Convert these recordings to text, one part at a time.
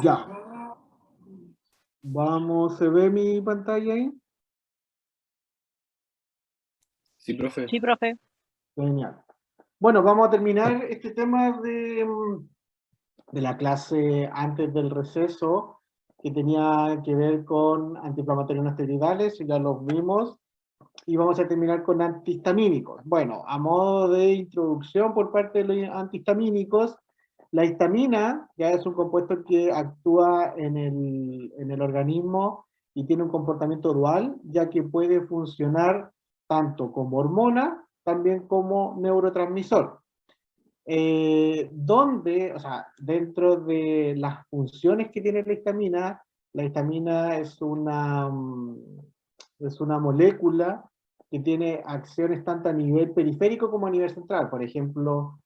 Ya. Vamos, ¿se ve mi pantalla ahí? Sí, profe. Sí, profe. Genial. Bueno, vamos a terminar este tema de la clase antes del receso, que tenía que ver con antiinflamatorios no esteroidales, ya los vimos, y vamos a terminar con antihistamínicos. Bueno, a modo de introducción por parte de los antihistamínicos, la histamina ya es un compuesto que actúa en el organismo y tiene un comportamiento dual, ya que puede funcionar tanto como hormona, también como neurotransmisor. Donde, o sea, dentro de las funciones que tiene la histamina es una molécula que tiene acciones tanto a nivel periférico como a nivel central. Por ejemplo,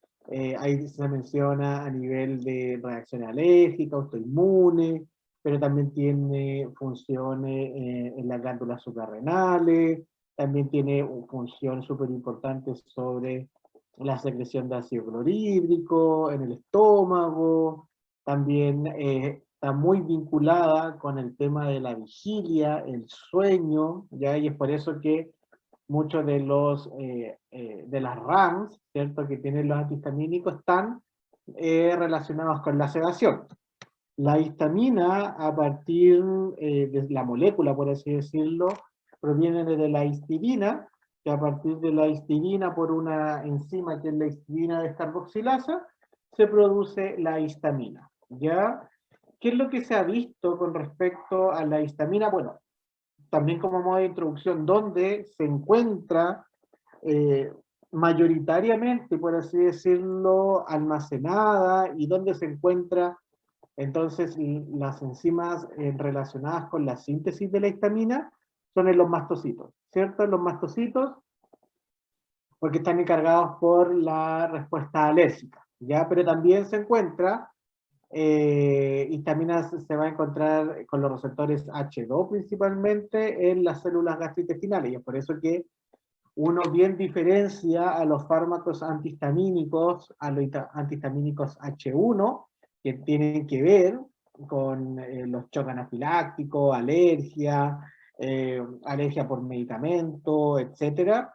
ahí se menciona a nivel de reacciones alérgicas, autoinmunes, pero también tiene funciones en las glándulas suprarrenales, también tiene funciones súper importantes sobre la secreción de ácido clorhídrico en el estómago, también está muy vinculada con el tema de la vigilia, el sueño, ¿ya? Y es por eso que muchos de las RAMs, ¿cierto?, que tienen los antihistamínicos están relacionados con la sedación. La histamina, a partir de la molécula, por así decirlo, proviene de la histidina, que a partir de la histidina, por una enzima que es la histidina descarboxilasa, se produce la histamina, ¿ya? ¿Qué es lo que se ha visto con respecto a la histamina? Bueno, también como modo de introducción, ¿dónde se encuentra eh, mayoritariamente, por así decirlo, almacenada y dónde se encuentra entonces las enzimas relacionadas con la síntesis de la histamina son en los mastocitos, ¿cierto? En los mastocitos, porque están encargados por la respuesta alérgica, ¿ya? Pero también se encuentra, histamina se va a encontrar con los receptores H2 principalmente en las células gastrointestinales, y es por eso que uno bien diferencia a los fármacos antihistamínicos, a los antihistamínicos H1, que tienen que ver con los shock anafilácticos, alergia, alergia por medicamento, etcétera,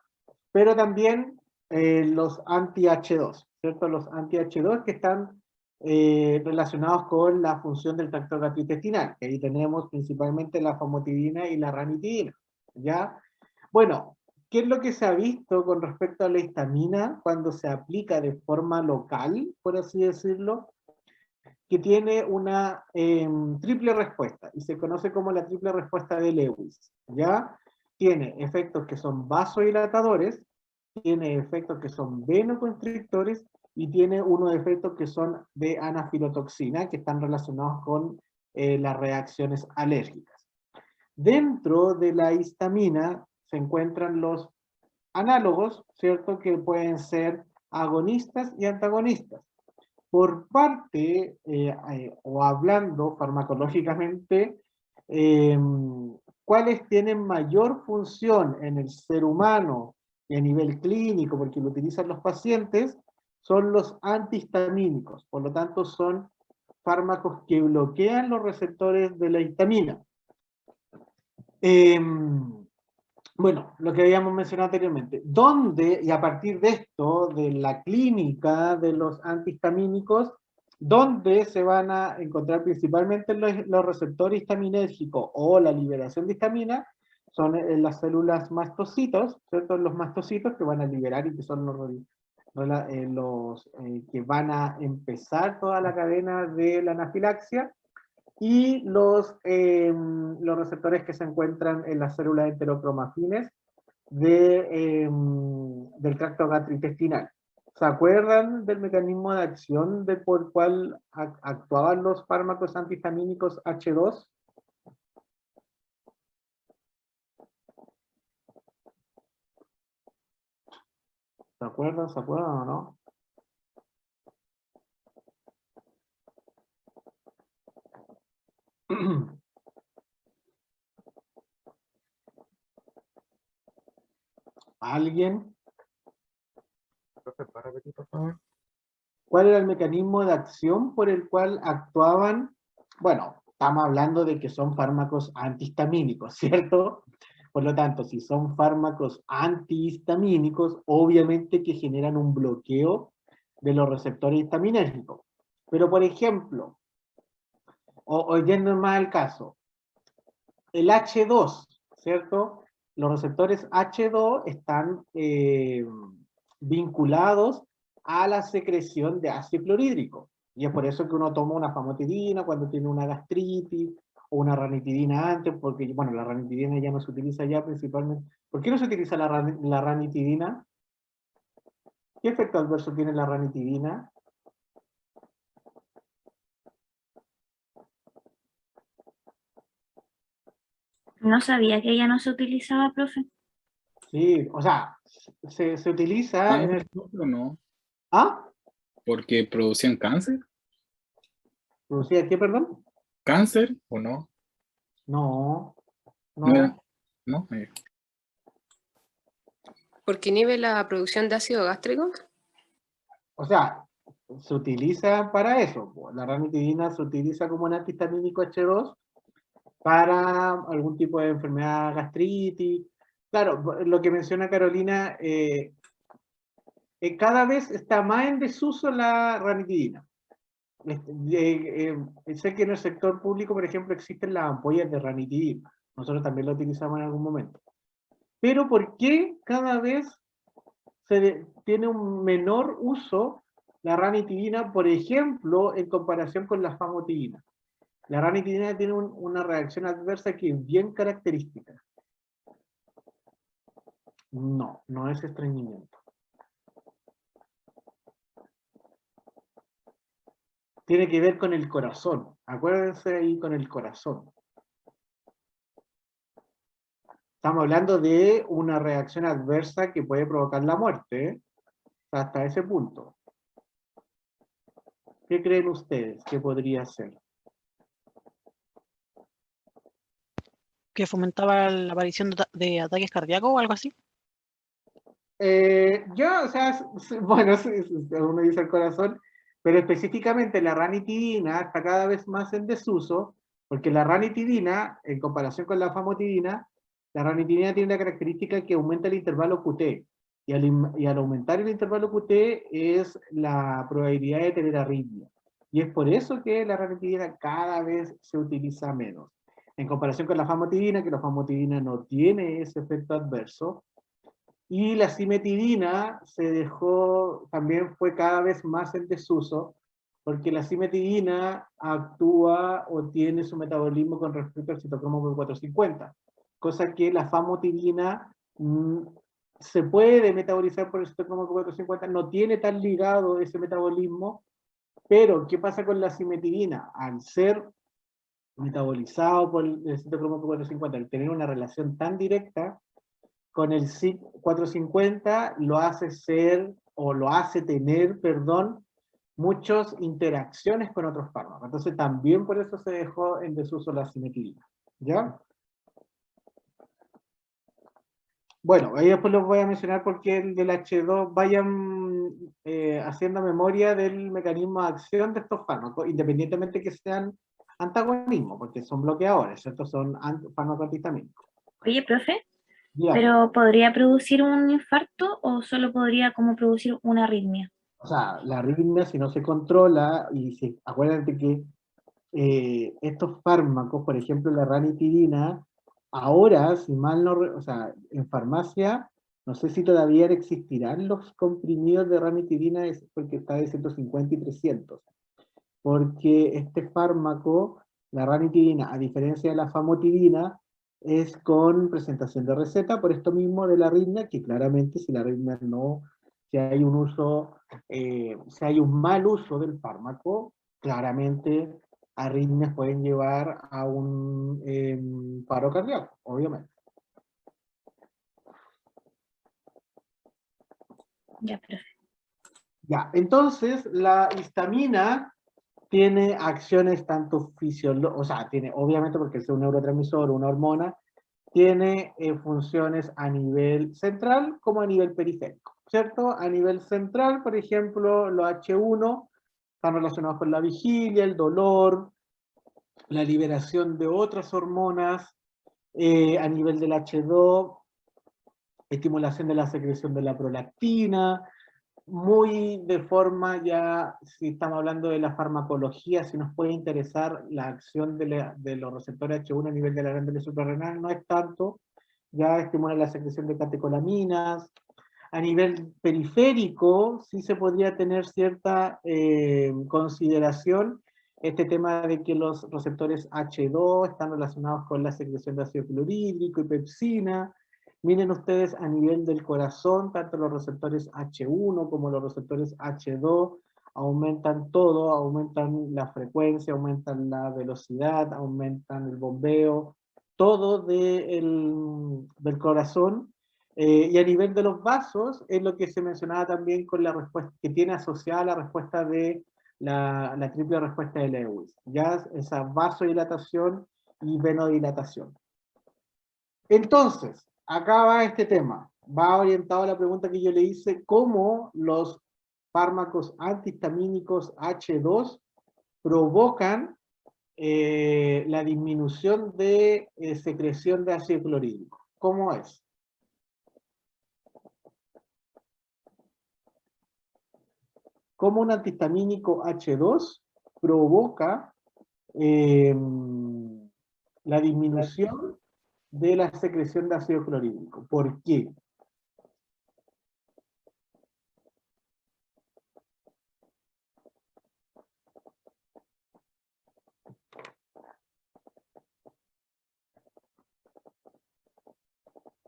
pero también los anti-H2, ¿cierto? Los anti-H2 que están relacionados con la función del tracto gastrointestinal, que ahí tenemos principalmente la famotidina y la ranitidina, ¿ya? Bueno, ¿qué es lo que se ha visto con respecto a la histamina cuando se aplica de forma local, por así decirlo? Que tiene una triple respuesta, y se conoce como la triple respuesta de Lewis, ¿ya? Tiene efectos que son vasodilatadores, tiene efectos que son venoconstrictores, y tiene unos efectos que son de anafilotoxina, que están relacionados con las reacciones alérgicas. Dentro de la histamina se encuentran los análogos, ¿cierto? Que pueden ser agonistas y antagonistas. Por parte, o hablando farmacológicamente, eh, ¿cuáles tienen mayor función en el ser humano y a nivel clínico, porque lo utilizan los pacientes? Son los antihistamínicos, por lo tanto son fármacos que bloquean los receptores de la histamina. Bueno, lo que habíamos mencionado anteriormente, ¿dónde, y a partir de esto, de la clínica de los antihistamínicos, dónde se van a encontrar principalmente los receptores histaminérgicos o la liberación de histamina? Son en las células mastocitos, ¿cierto? Los mastocitos que van a liberar y que son los que van a empezar toda la cadena de la anafilaxia, y los receptores que se encuentran en las células enterocromafines del tracto gastrointestinal. ¿Se acuerdan del mecanismo de acción por el cual actuaban los fármacos antihistamínicos H2? ¿Se acuerdan? ¿Se acuerdan o no? ¿Alguien? Profe, ¿para repetir, por favor? ¿Cuál era el mecanismo de acción por el cual actuaban bueno, estamos hablando de que son fármacos antihistamínicos, ¿cierto? Por lo tanto, si son fármacos antihistamínicos, obviamente que generan un bloqueo de los receptores histaminérgicos. Pero, por ejemplo, o yendo más al caso, el H2, ¿cierto? Los receptores H2 están vinculados a la secreción de ácido clorhídrico. Y es por eso que uno toma una famotidina cuando tiene una gastritis, o una ranitidina antes, porque, bueno, la ranitidina ya no se utiliza ya principalmente. ¿Por qué no se utiliza la ranitidina? ¿Qué efecto adverso tiene la ranitidina? No sabía que ella no se utilizaba, profe. Sí, o sea, se utiliza en el... ¿O no? ¿Ah? ¿Porque producían cáncer? ¿Producía qué, perdón? ¿Cáncer o no? No, No era, no. ¿no? ¿Porque inhibe la producción de ácido gástrico? O sea, se utiliza para eso. La ranitidina se utiliza como un antihistamínico H2 para algún tipo de enfermedad gastritis. Claro, lo que menciona Carolina, cada vez está más en desuso la ranitidina. Sé que en el sector público, por ejemplo, existen las ampollas de ranitidina. Nosotros también lo utilizamos en algún momento. Pero ¿por qué cada vez tiene un menor uso la ranitidina, por ejemplo, en comparación con la famotidina? La ranitidina tiene una reacción adversa que es bien característica. No, no es estreñimiento. Tiene que ver con el corazón. Acuérdense ahí con el corazón. Estamos hablando de una reacción adversa que puede provocar la muerte, ¿eh? Hasta ese punto. ¿Qué creen ustedes que podría ser? Que fomentaba la aparición de ataques cardíacos o algo así. O sea, bueno, uno dice el corazón, pero específicamente la ranitidina está cada vez más en desuso, porque la ranitidina, en comparación con la famotidina, la ranitidina tiene la característica que aumenta el intervalo QT, y al aumentar el intervalo QT es la probabilidad de tener arritmia. Y es por eso que la ranitidina cada vez se utiliza menos. En comparación con la famotidina, que la famotidina no tiene ese efecto adverso, y la cimetidina también fue cada vez más en desuso, porque la cimetidina actúa o tiene su metabolismo con respecto al citocromo P450, cosa que la famotidina se puede metabolizar por el citocromo P450, no tiene tan ligado ese metabolismo, pero ¿qué pasa con la cimetidina? Al ser metabolizado por el citocromo P450, al tener una relación tan directa, con el CYP450 lo hace tener, perdón, muchas interacciones con otros fármacos. Entonces también por eso se dejó en desuso la cimetidina. ¿Ya? Bueno, ahí después los voy a mencionar porque el del H2 vayan haciendo memoria del mecanismo de acción de estos fármacos, independientemente que sean antagonismos, porque son bloqueadores, estos son fármacos antihistamínicos. Oye, profe, Ya. ¿pero podría producir un infarto o solo podría como producir una arritmia? O sea, la arritmia, si no se controla, y acuérdate que estos fármacos, por ejemplo la ranitidina, ahora, si mal no, o sea, en farmacia, no sé si todavía existirán los comprimidos de ranitidina, porque está de 150 y 300, porque este fármaco, la ranitidina, a diferencia de la famotidina, es con presentación de receta, por esto mismo de la arritmia, que claramente si la arritmia no, si hay un uso, si hay un mal uso del fármaco, claramente arritmias pueden llevar a un paro cardíaco, obviamente. Ya, profe. Ya, entonces la histamina tiene acciones tanto fisiológicas, o sea, tiene, obviamente porque es un neurotransmisor, una hormona, tiene funciones a nivel central como a nivel periférico, ¿cierto? A nivel central, por ejemplo, los H1 están relacionados con la vigilia, el dolor, la liberación de otras hormonas a nivel del H2, estimulación de la secreción de la prolactina, muy de forma ya, si estamos hablando de la farmacología, si nos puede interesar la acción de los receptores H1 a nivel de la glándula suprarrenal, no es tanto, ya estimula la secreción de catecolaminas. A nivel periférico, sí se podría tener cierta consideración este tema de que los receptores H2 están relacionados con la secreción de ácido clorhídrico y pepsina. Miren ustedes a nivel del corazón, tanto los receptores H1 como los receptores H2 aumentan todo, aumentan la frecuencia, aumentan la velocidad, aumentan el bombeo, todo del corazón. Y a nivel de los vasos, es lo que se mencionaba también con la respuesta, que tiene asociada la respuesta de la triple respuesta de Lewis, ya esa vasodilatación y venodilatación. Entonces, acá va este tema, va orientado a la pregunta que yo le hice, cómo los fármacos antihistamínicos H2 provocan la disminución de secreción de ácido clorhídrico. ¿Cómo es? Cómo un antihistamínico H2 provoca la disminución de la secreción de ácido clorhídrico. ¿Por qué?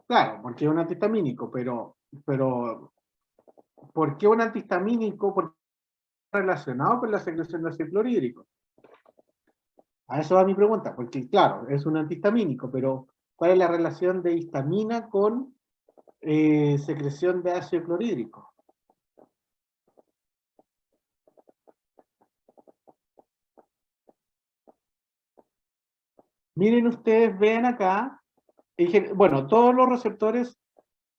Claro, porque es un antihistamínico, pero ¿por qué un antihistamínico? Porque está relacionado con la secreción de ácido clorhídrico. A eso va mi pregunta, porque claro, es un antihistamínico, pero ¿cuál es la relación de histamina con secreción de ácido clorhídrico? Miren ustedes, vean acá, bueno, todos los receptores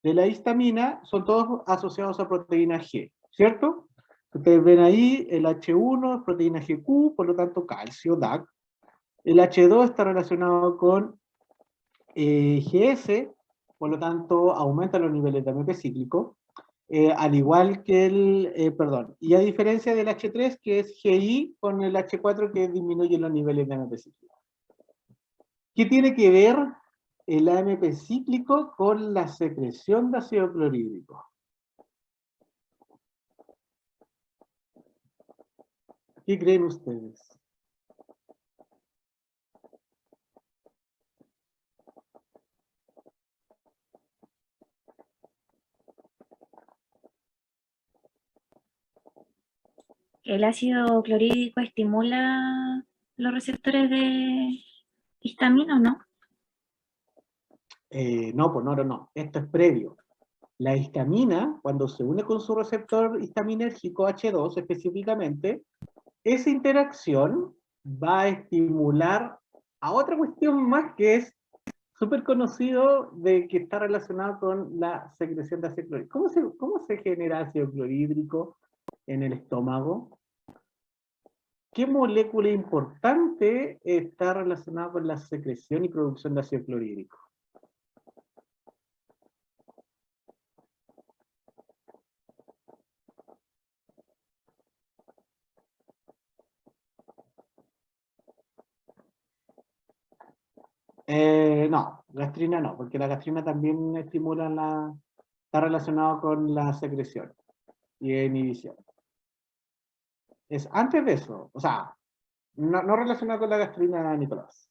de la histamina son todos asociados a proteína G, ¿cierto? Ustedes ven ahí, el H1 es proteína GQ, por lo tanto calcio, DAC. El H2 está relacionado con GS, por lo tanto aumenta los niveles de AMP cíclico, al igual que perdón, y a diferencia del H3 que es GI, con el H4 que disminuye los niveles de AMP cíclico. ¿Qué tiene que ver el AMP cíclico con la secreción de ácido clorhídrico? ¿Qué creen ustedes? ¿El ácido clorhídrico estimula los receptores de histamina o no? No, pues no. Esto es previo. La histamina, cuando se une con su receptor histaminérgico H2 específicamente, esa interacción va a estimular a otra cuestión más que es súper conocido de que está relacionado con la secreción de ácido clorhídrico. ¿Cómo se genera ácido clorhídrico en el estómago? ¿Qué molécula importante está relacionada con la secreción y producción de ácido clorhídrico? No, gastrina no, porque la gastrina también estimula está relacionado con la secreción y inhibición. Es antes de eso, o sea, no relacionado con la gastrina, Nicolás.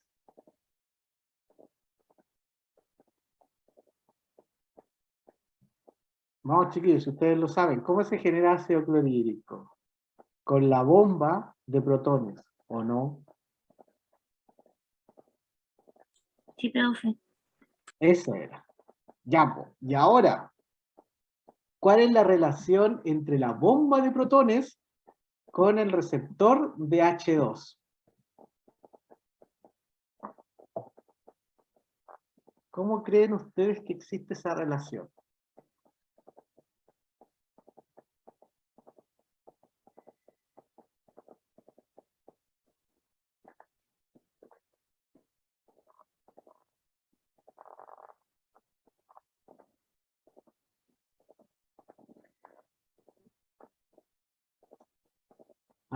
Vamos, chiquillos, si ustedes lo saben, ¿cómo se genera ácido clorhídrico? Con la bomba de protones, ¿o no? Sí, profe. Esa era. Ya, po. Y ahora, ¿cuál es la relación entre la bomba de protones con el receptor de H2? ¿Cómo creen ustedes que existe esa relación?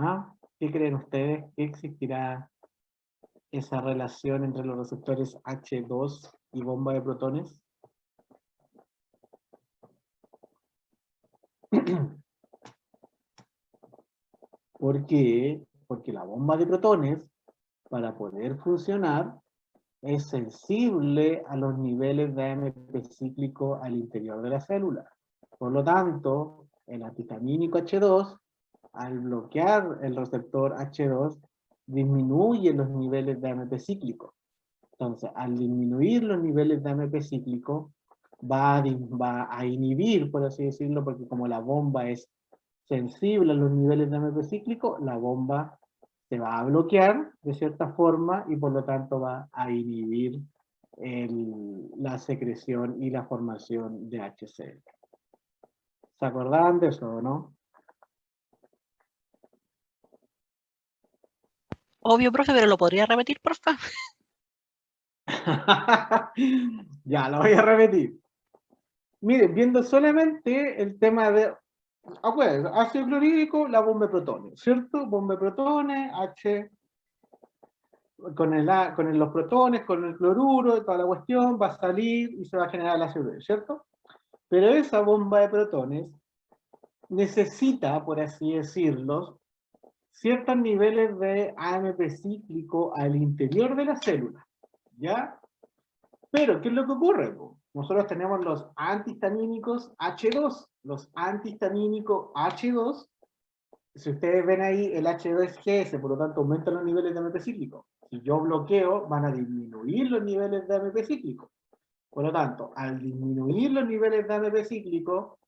¿Ah? ¿Qué creen ustedes? ¿Qué existirá esa relación entre los receptores H2 y bomba de protones? ¿Por qué? Porque la bomba de protones, para poder funcionar, es sensible a los niveles de AMP cíclico al interior de la célula. Por lo tanto, el antihistamínico H2, al bloquear el receptor H2, disminuye los niveles de AMP cíclico. Entonces, al disminuir los niveles de AMP cíclico, va a inhibir, por así decirlo, porque como la bomba es sensible a los niveles de AMP cíclico, la bomba se va a bloquear de cierta forma y por lo tanto va a inhibir la secreción y la formación de HCl. ¿Se acordaban de eso o no? Obvio, profe, pero ¿lo podría repetir, porfa? Ya, lo voy a repetir. Miren, viendo solamente el tema de, acuérdense, ácido clorhídrico, la bomba de protones, ¿cierto? Bomba de protones, H, con los protones, con el cloruro, toda la cuestión, va a salir y se va a generar el ácido clorhídrico, ¿cierto? Pero esa bomba de protones necesita, por así decirlo, ciertos niveles de AMP cíclico al interior de la célula, ¿ya? Pero, ¿qué es lo que ocurre? Nosotros tenemos los antihistamínicos H2. Los antihistamínicos H2, si ustedes ven ahí, el H2 es GS, por lo tanto aumentan los niveles de AMP cíclico. Si yo bloqueo, van a disminuir los niveles de AMP cíclico. Por lo tanto, al disminuir los niveles de AMP cíclico,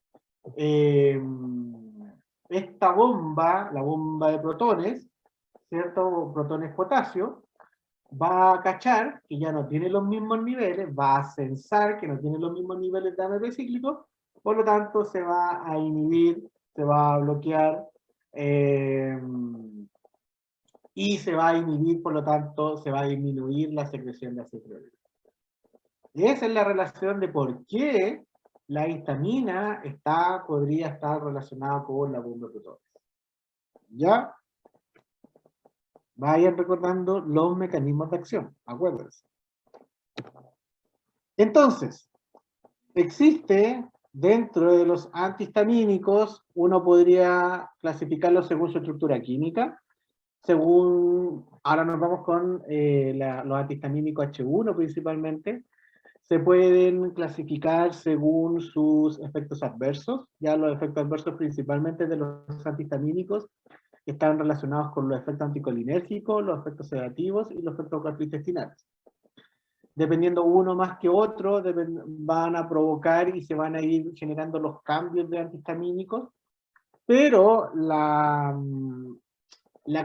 esta bomba, la bomba de protones, ¿cierto? Protones potasio, va a cachar que ya no tiene los mismos niveles, va a censar que no tiene los mismos niveles de AMP cíclico, por lo tanto se va a inhibir, se va a bloquear, y se va a inhibir, por lo tanto se va a disminuir la secreción de ácido clorhídrico. Y esa es la relación de por qué la histamina podría estar relacionada con la bomba de protones. ¿Ya? Vayan recordando los mecanismos de acción, acuérdense. Entonces, existe dentro de los antihistamínicos, uno podría clasificarlos según su estructura química, ahora nos vamos con los antihistamínicos H1 principalmente, se pueden clasificar según sus efectos adversos, ya los efectos adversos principalmente de los antihistamínicos están relacionados con los efectos anticolinérgicos, los efectos sedativos y los efectos gastrointestinales. Dependiendo uno más que otro, van a provocar y se van a ir generando los cambios de antihistamínicos, pero la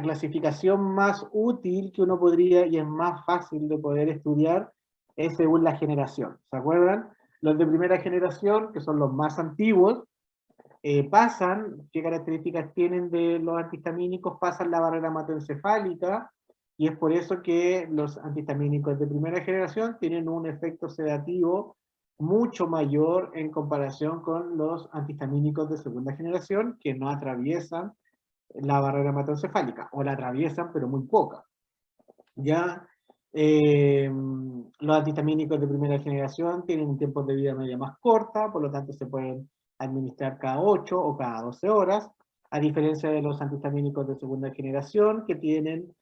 clasificación más útil que uno podría, y es más fácil de poder estudiar, es según la generación. ¿Se acuerdan? Los de primera generación, que son los más antiguos, pasan, ¿qué características tienen de los antihistamínicos? Pasan la barrera hematoencefálica, y es por eso que los antihistamínicos de primera generación tienen un efecto sedativo mucho mayor en comparación con los antihistamínicos de segunda generación, que no atraviesan la barrera hematoencefálica, o la atraviesan, pero muy poca. Ya los antihistamínicos de primera generación tienen un tiempo de vida media más corta, por lo tanto se pueden administrar cada 8 o cada 12 horas, a diferencia de los antihistamínicos de segunda generación, que tienen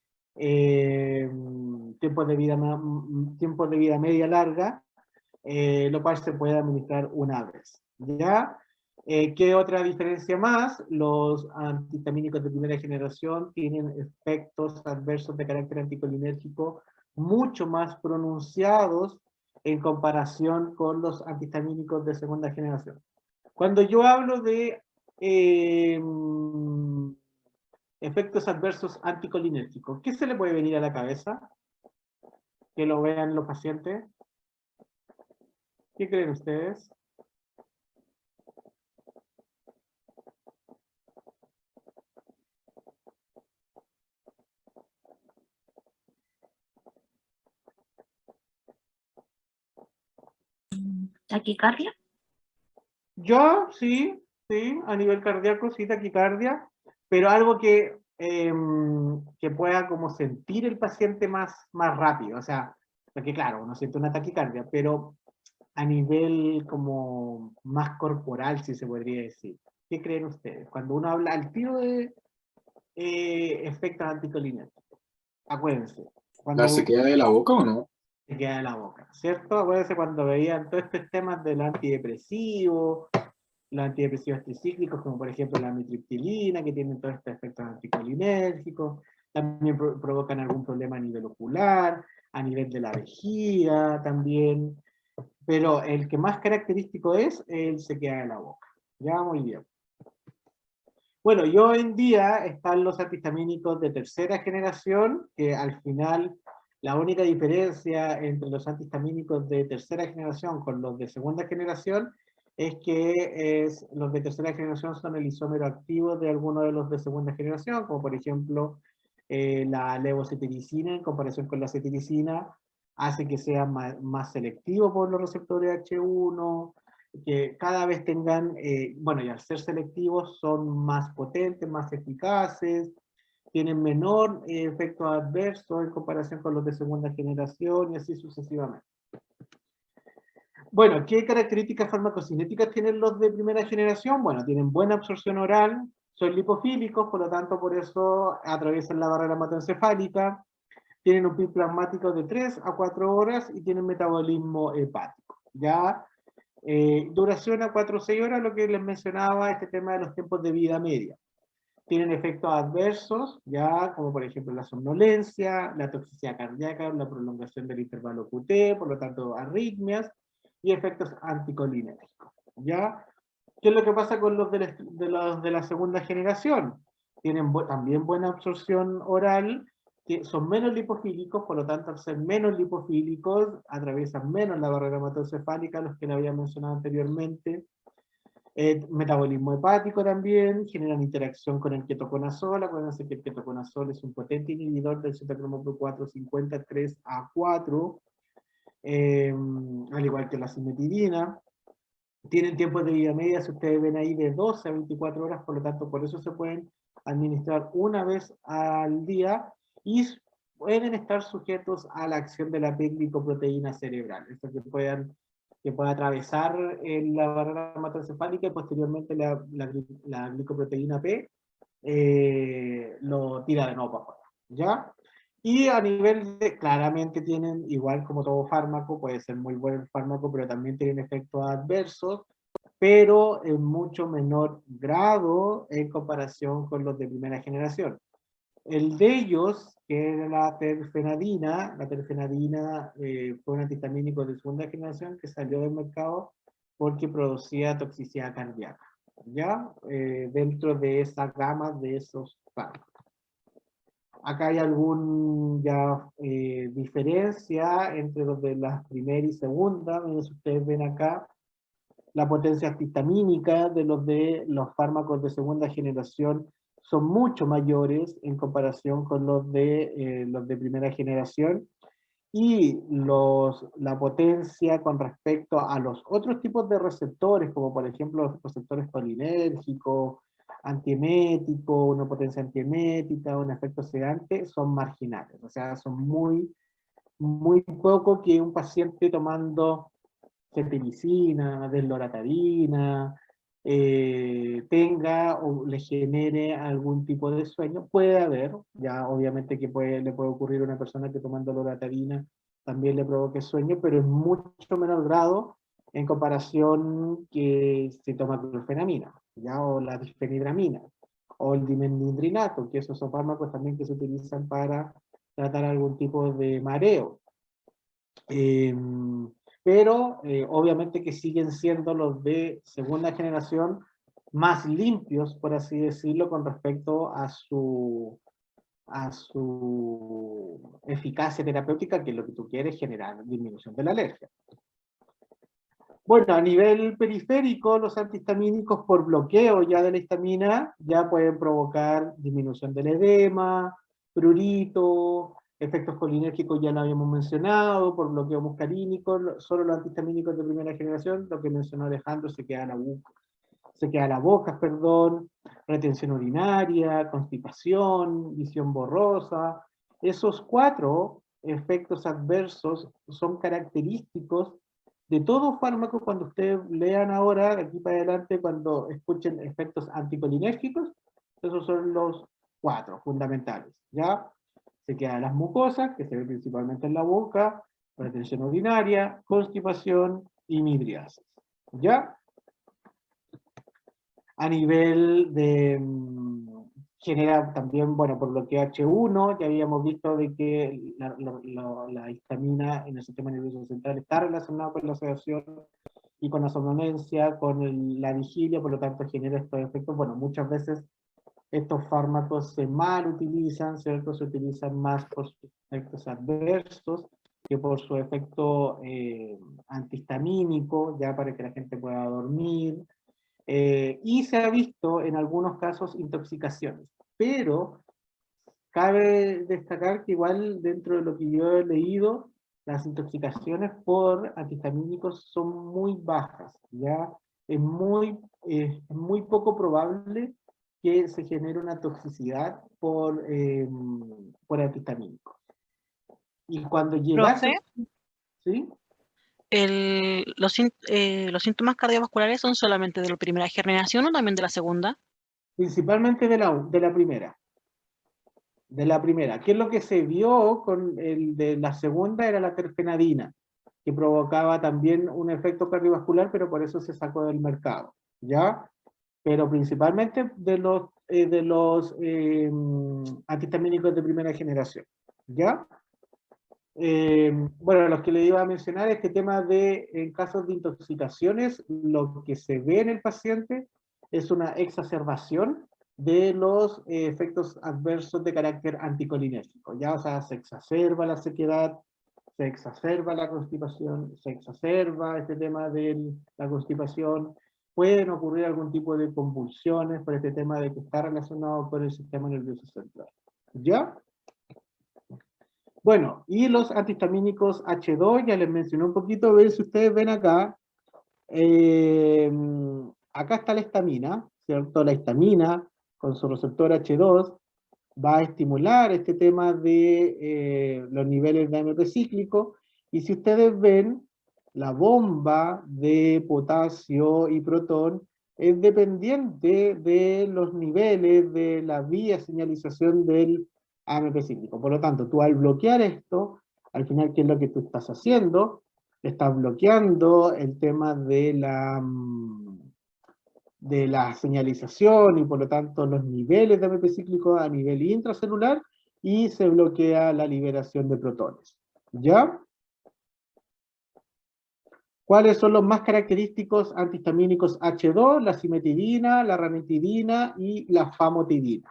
tiempos de vida media larga, lo cual se puede administrar una vez. ¿Ya? ¿Qué otra diferencia más? Los antihistamínicos de primera generación tienen efectos adversos de carácter anticolinérgico mucho más pronunciados en comparación con los antihistamínicos de segunda generación. Cuando yo hablo de efectos adversos anticolinérgicos, ¿qué se le puede venir a la cabeza? Que lo vean los pacientes. ¿Qué creen ustedes? ¿Taquicardia? Yo, sí, a nivel cardíaco, sí, taquicardia, pero algo que que pueda como sentir el paciente más rápido, o sea, porque claro, uno siente una taquicardia, pero a nivel como más corporal, si se podría decir. ¿Qué creen ustedes? Cuando uno habla al tiro de efectos anticolinérgicos, acuérdense, ¿La sequedad de la boca o no? se queda en la boca, ¿cierto? Acuérdense cuando veían todos estos temas del antidepresivo, los antidepresivos tricíclicos, como por ejemplo la amitriptilina, que tienen todos estos efectos anticolinérgicos, también provocan algún problema a nivel ocular, a nivel de la vejiga también, pero el que más característico es el sequedad de la boca. Ya, muy bien. Bueno, y hoy en día están los antihistamínicos de tercera generación, que al final la única diferencia entre los antihistamínicos de tercera generación con los de segunda generación es que los de tercera generación son el isómero activo de algunos de los de segunda generación, como por ejemplo la levocetiricina en comparación con la cetiricina, hace que sea más selectivo por los receptores H1, que cada vez tengan, bueno, y al ser selectivos son más potentes, más eficaces, tienen menor efecto adverso en comparación con los de segunda generación y así sucesivamente. Bueno, ¿qué características farmacocinéticas tienen los de primera generación? Bueno, tienen buena absorción oral, son lipofílicos, por lo tanto por eso atraviesan la barrera hematoencefálica, tienen un PIB plasmático de 3 a 4 horas y tienen metabolismo hepático. Ya duración a 4 o 6 horas, lo que les mencionaba, este tema de los tiempos de vida media. Tienen efectos adversos, ya como por ejemplo la somnolencia, la toxicidad cardíaca, la prolongación del intervalo QT, por lo tanto arritmias, y efectos anticolinérgicos. ¿Ya? ¿Qué es lo que pasa con los de la segunda generación? Tienen también buena absorción oral, que son menos lipofílicos, por lo tanto, al ser menos lipofílicos, atraviesan menos la barrera hematoencefálica, los que le había mencionado anteriormente. Metabolismo hepático también, generan interacción con el ketoconazol. Acuérdense que el ketoconazol es un potente inhibidor del citocromo 450 3A4, al igual que la cimetidina. Tienen tiempos de vida media, si ustedes ven ahí, de 12 a 24 horas, por lo tanto, por eso se pueden administrar una vez al día y pueden estar sujetos a la acción de la glicoproteína cerebral, esto que pueda atravesar la barrera hematoencefálica y posteriormente la glicoproteína P lo tira de nuevo para afuera, ¿ya? Y a nivel de, claramente tienen, igual como todo fármaco, puede ser muy buen el fármaco, pero también tienen efectos adversos, pero en mucho menor grado en comparación con los de primera generación. El de ellos, que era la terfenadina fue un antihistamínico de segunda generación que salió del mercado porque producía toxicidad cardíaca, ¿ya? Dentro de esa gama de esos fármacos. Acá hay algún diferencia entre los de la primera y segunda. Miren, si ustedes ven acá, la potencia antihistamínica de los fármacos de segunda generación son mucho mayores en comparación con los de primera generación, y la potencia con respecto a los otros tipos de receptores, como por ejemplo los receptores colinérgicos, antieméticos, una potencia antiemética, un efecto sedante, son marginales. O sea, son muy poco que un paciente tomando cetiricina, desloratadina, tenga o le genere algún tipo de sueño. Puede haber, ya obviamente que le puede ocurrir a una persona que tomando loratadina también le provoque sueño, pero en mucho menor grado en comparación que si toma clorfenamina, ya, o la difenidramina, o el dimendindrinato, que esos son fármacos también que se utilizan para tratar algún tipo de mareo. Pero obviamente que siguen siendo los de segunda generación más limpios, por así decirlo, con respecto a su eficacia terapéutica, que es lo que tú quieres, generar disminución de la alergia. Bueno, a nivel periférico, los antihistamínicos por bloqueo ya de la histamina ya pueden provocar disminución del edema, prurito, efectos colinérgicos ya lo habíamos mencionado, por bloqueo muscarínico. Solo los antihistamínicos de primera generación, lo que mencionó Alejandro, se queda la boca sequedad de la boca, perdón, retención urinaria, constipación, visión borrosa. Esos 4 efectos adversos son característicos de todo fármaco. Cuando ustedes lean ahora, aquí para adelante, cuando escuchen efectos anticolinérgicos, esos son los 4 fundamentales, ¿ya? Sequedad de las mucosas, que se ve principalmente en la boca, retención urinaria, constipación y midriasis, ¿ya? A nivel de, genera también, bueno, por lo que H1, ya habíamos visto de que la histamina en el sistema nervioso central está relacionada con la sedación y con la somnolencia, con la vigilia, por lo tanto genera estos efectos. Bueno, muchas veces estos fármacos se mal utilizan, ¿cierto? Se utilizan más por sus efectos adversos que por su efecto antihistamínico, ya para que la gente pueda dormir. Y se ha visto en algunos casos intoxicaciones, pero cabe destacar que igual dentro de lo que yo he leído, las intoxicaciones por antihistamínicos son muy bajas, ¿ya? Es muy poco probable que se genere una toxicidad por antihistamínicos. Y cuando llegase... Profe, ¿Sí? ¿los síntomas cardiovasculares son solamente de la primera generación o también de la segunda? Principalmente de la primera. De la primera. ¿Qué es lo que se vio con el de la segunda? Era la terfenadina, que provocaba también un efecto cardiovascular, pero por eso se sacó del mercado, ¿ya? Pero principalmente de los antihistamínicos de primera generación, ¿ya? Bueno, los que le iba a mencionar, este tema de, en casos de intoxicaciones, lo que se ve en el paciente es una exacerbación de los efectos adversos de carácter anticolinérgico, ya, o sea, se exacerba la sequedad, se exacerba la constipación, se exacerba este tema de la constipación, pueden ocurrir algún tipo de convulsiones por este tema de que está relacionado con el sistema nervioso central, ¿ya? Bueno, y los antihistamínicos H2, ya les mencioné un poquito, a ver si ustedes ven acá, acá está la histamina, ¿cierto? La histamina, con su receptor H2, va a estimular este tema de los niveles de AMP cíclico, y si ustedes ven, la bomba de potasio y protón es dependiente de los niveles de la vía señalización del AMP cíclico. Por lo tanto, tú al bloquear esto, al final, ¿qué es lo que tú estás haciendo? Estás bloqueando el tema de la señalización y por lo tanto los niveles de AMP cíclico a nivel intracelular, y se bloquea la liberación de protones, ¿ya? ¿Cuáles son los más característicos antihistamínicos H2? La cimetidina, la ranitidina y la famotidina.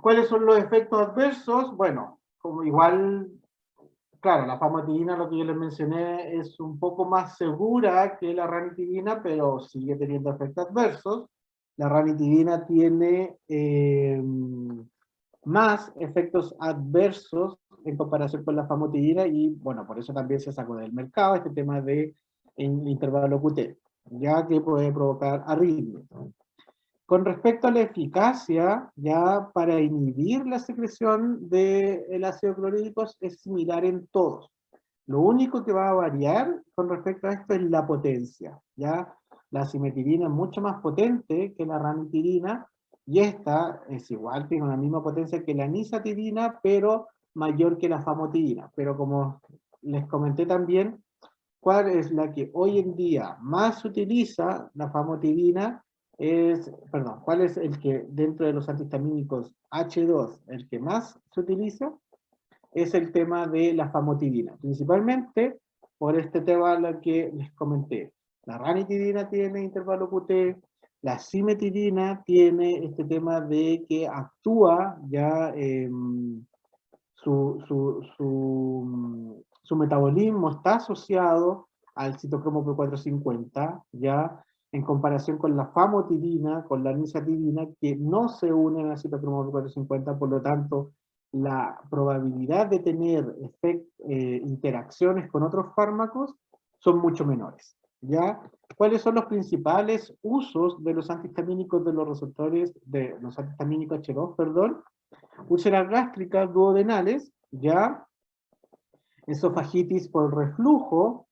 ¿Cuáles son los efectos adversos? Bueno, como igual, claro, la famotidina, lo que yo les mencioné, es un poco más segura que la ranitidina, pero sigue teniendo efectos adversos. La ranitidina tiene más efectos adversos en comparación con la famotidina, y bueno, por eso también se sacó del mercado este tema de intervalo QT, ya que puede provocar arritmias. Con respecto a la eficacia, ya para inhibir la secreción del ácido clorhídrico es similar en todos. Lo único que va a variar con respecto a esto es la potencia, ¿ya? La cimetidina es mucho más potente que la ranitidina, y esta es igual, tiene la misma potencia que la nisatidina, pero mayor que la famotidina. Pero como les comenté también, ¿cuál es la que hoy en día más se utiliza? La famotidina perdón, ¿cuál es el que dentro de los antihistamínicos H2, el que más se utiliza? Es el tema de la famotidina, principalmente por este tema lo que les comenté. La ranitidina tiene intervalo QT, la cimetidina tiene este tema de que actúa ya su metabolismo está asociado al citocromo P450, ya en comparación con la famotidina, con la nisatidina, que no se unen al citocromo P450, por lo tanto, la probabilidad de tener interacciones con otros fármacos son mucho menores, ¿ya? ¿Cuáles son los principales usos de los antihistamínicos de los receptores, de los antihistamínicos H2, perdón? Úlceras gástricas duodenales, ¿ya? Esofagitis por reflujo,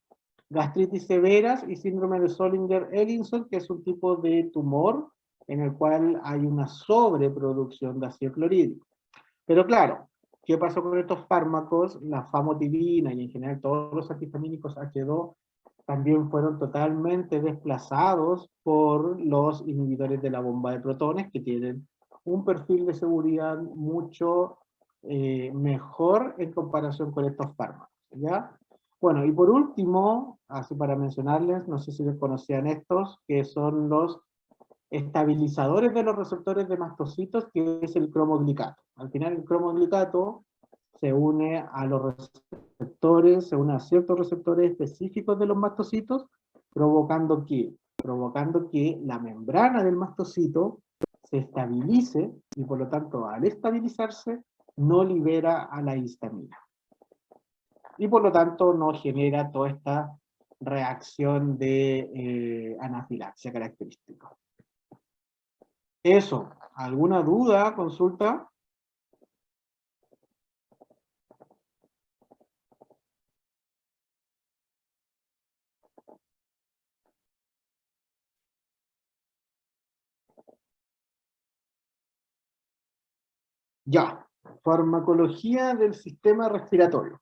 gastritis severas y síndrome de Zollinger-Ellison, que es un tipo de tumor en el cual hay una sobreproducción de ácido clorhídrico. Pero claro, ¿qué pasó con estos fármacos? La famotidina y en general todos los antihistamínicos H2 también fueron totalmente desplazados por los inhibidores de la bomba de protones, que tienen un perfil de seguridad mucho mejor en comparación con estos fármacos, ¿ya? Bueno, y por último, así para mencionarles, no sé si les conocían estos, que son los estabilizadores de los receptores de mastocitos, que es el cromoglicato. Al final el cromoglicato se une a los receptores, se une a ciertos receptores específicos de los mastocitos, provocando que la membrana del mastocito se estabilice, y por lo tanto al estabilizarse no libera a la histamina. Y por lo tanto no genera toda esta reacción de anafilaxia característica. Eso, ¿alguna duda, consulta? Ya, farmacología del sistema respiratorio.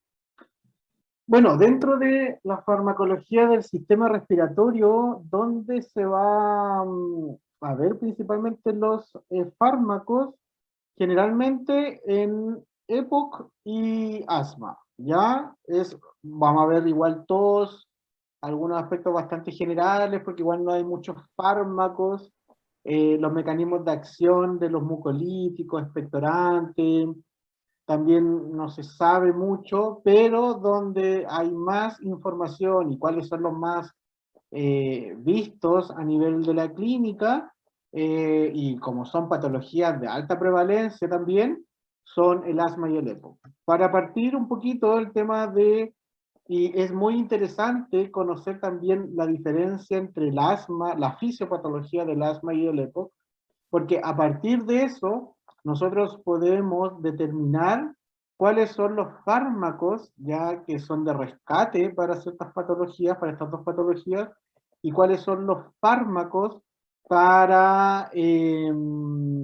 Bueno, dentro de la farmacología del sistema respiratorio, ¿dónde se va a ver principalmente los fármacos? Generalmente en EPOC y asma, ¿ya? Vamos a ver igual tos, algunos aspectos bastante generales, porque igual no hay muchos fármacos, los mecanismos de acción de los mucolíticos, expectorantes, también no se sabe mucho, pero donde hay más información y cuáles son los más vistos a nivel de la clínica, y como son patologías de alta prevalencia también, son el asma y el EPOC. Para partir un poquito el tema y es muy interesante conocer también la diferencia entre el asma, la fisiopatología del asma y el EPOC, porque a partir de eso nosotros podemos determinar cuáles son los fármacos ya que son de rescate para ciertas patologías, para estas dos patologías, y cuáles son los fármacos para de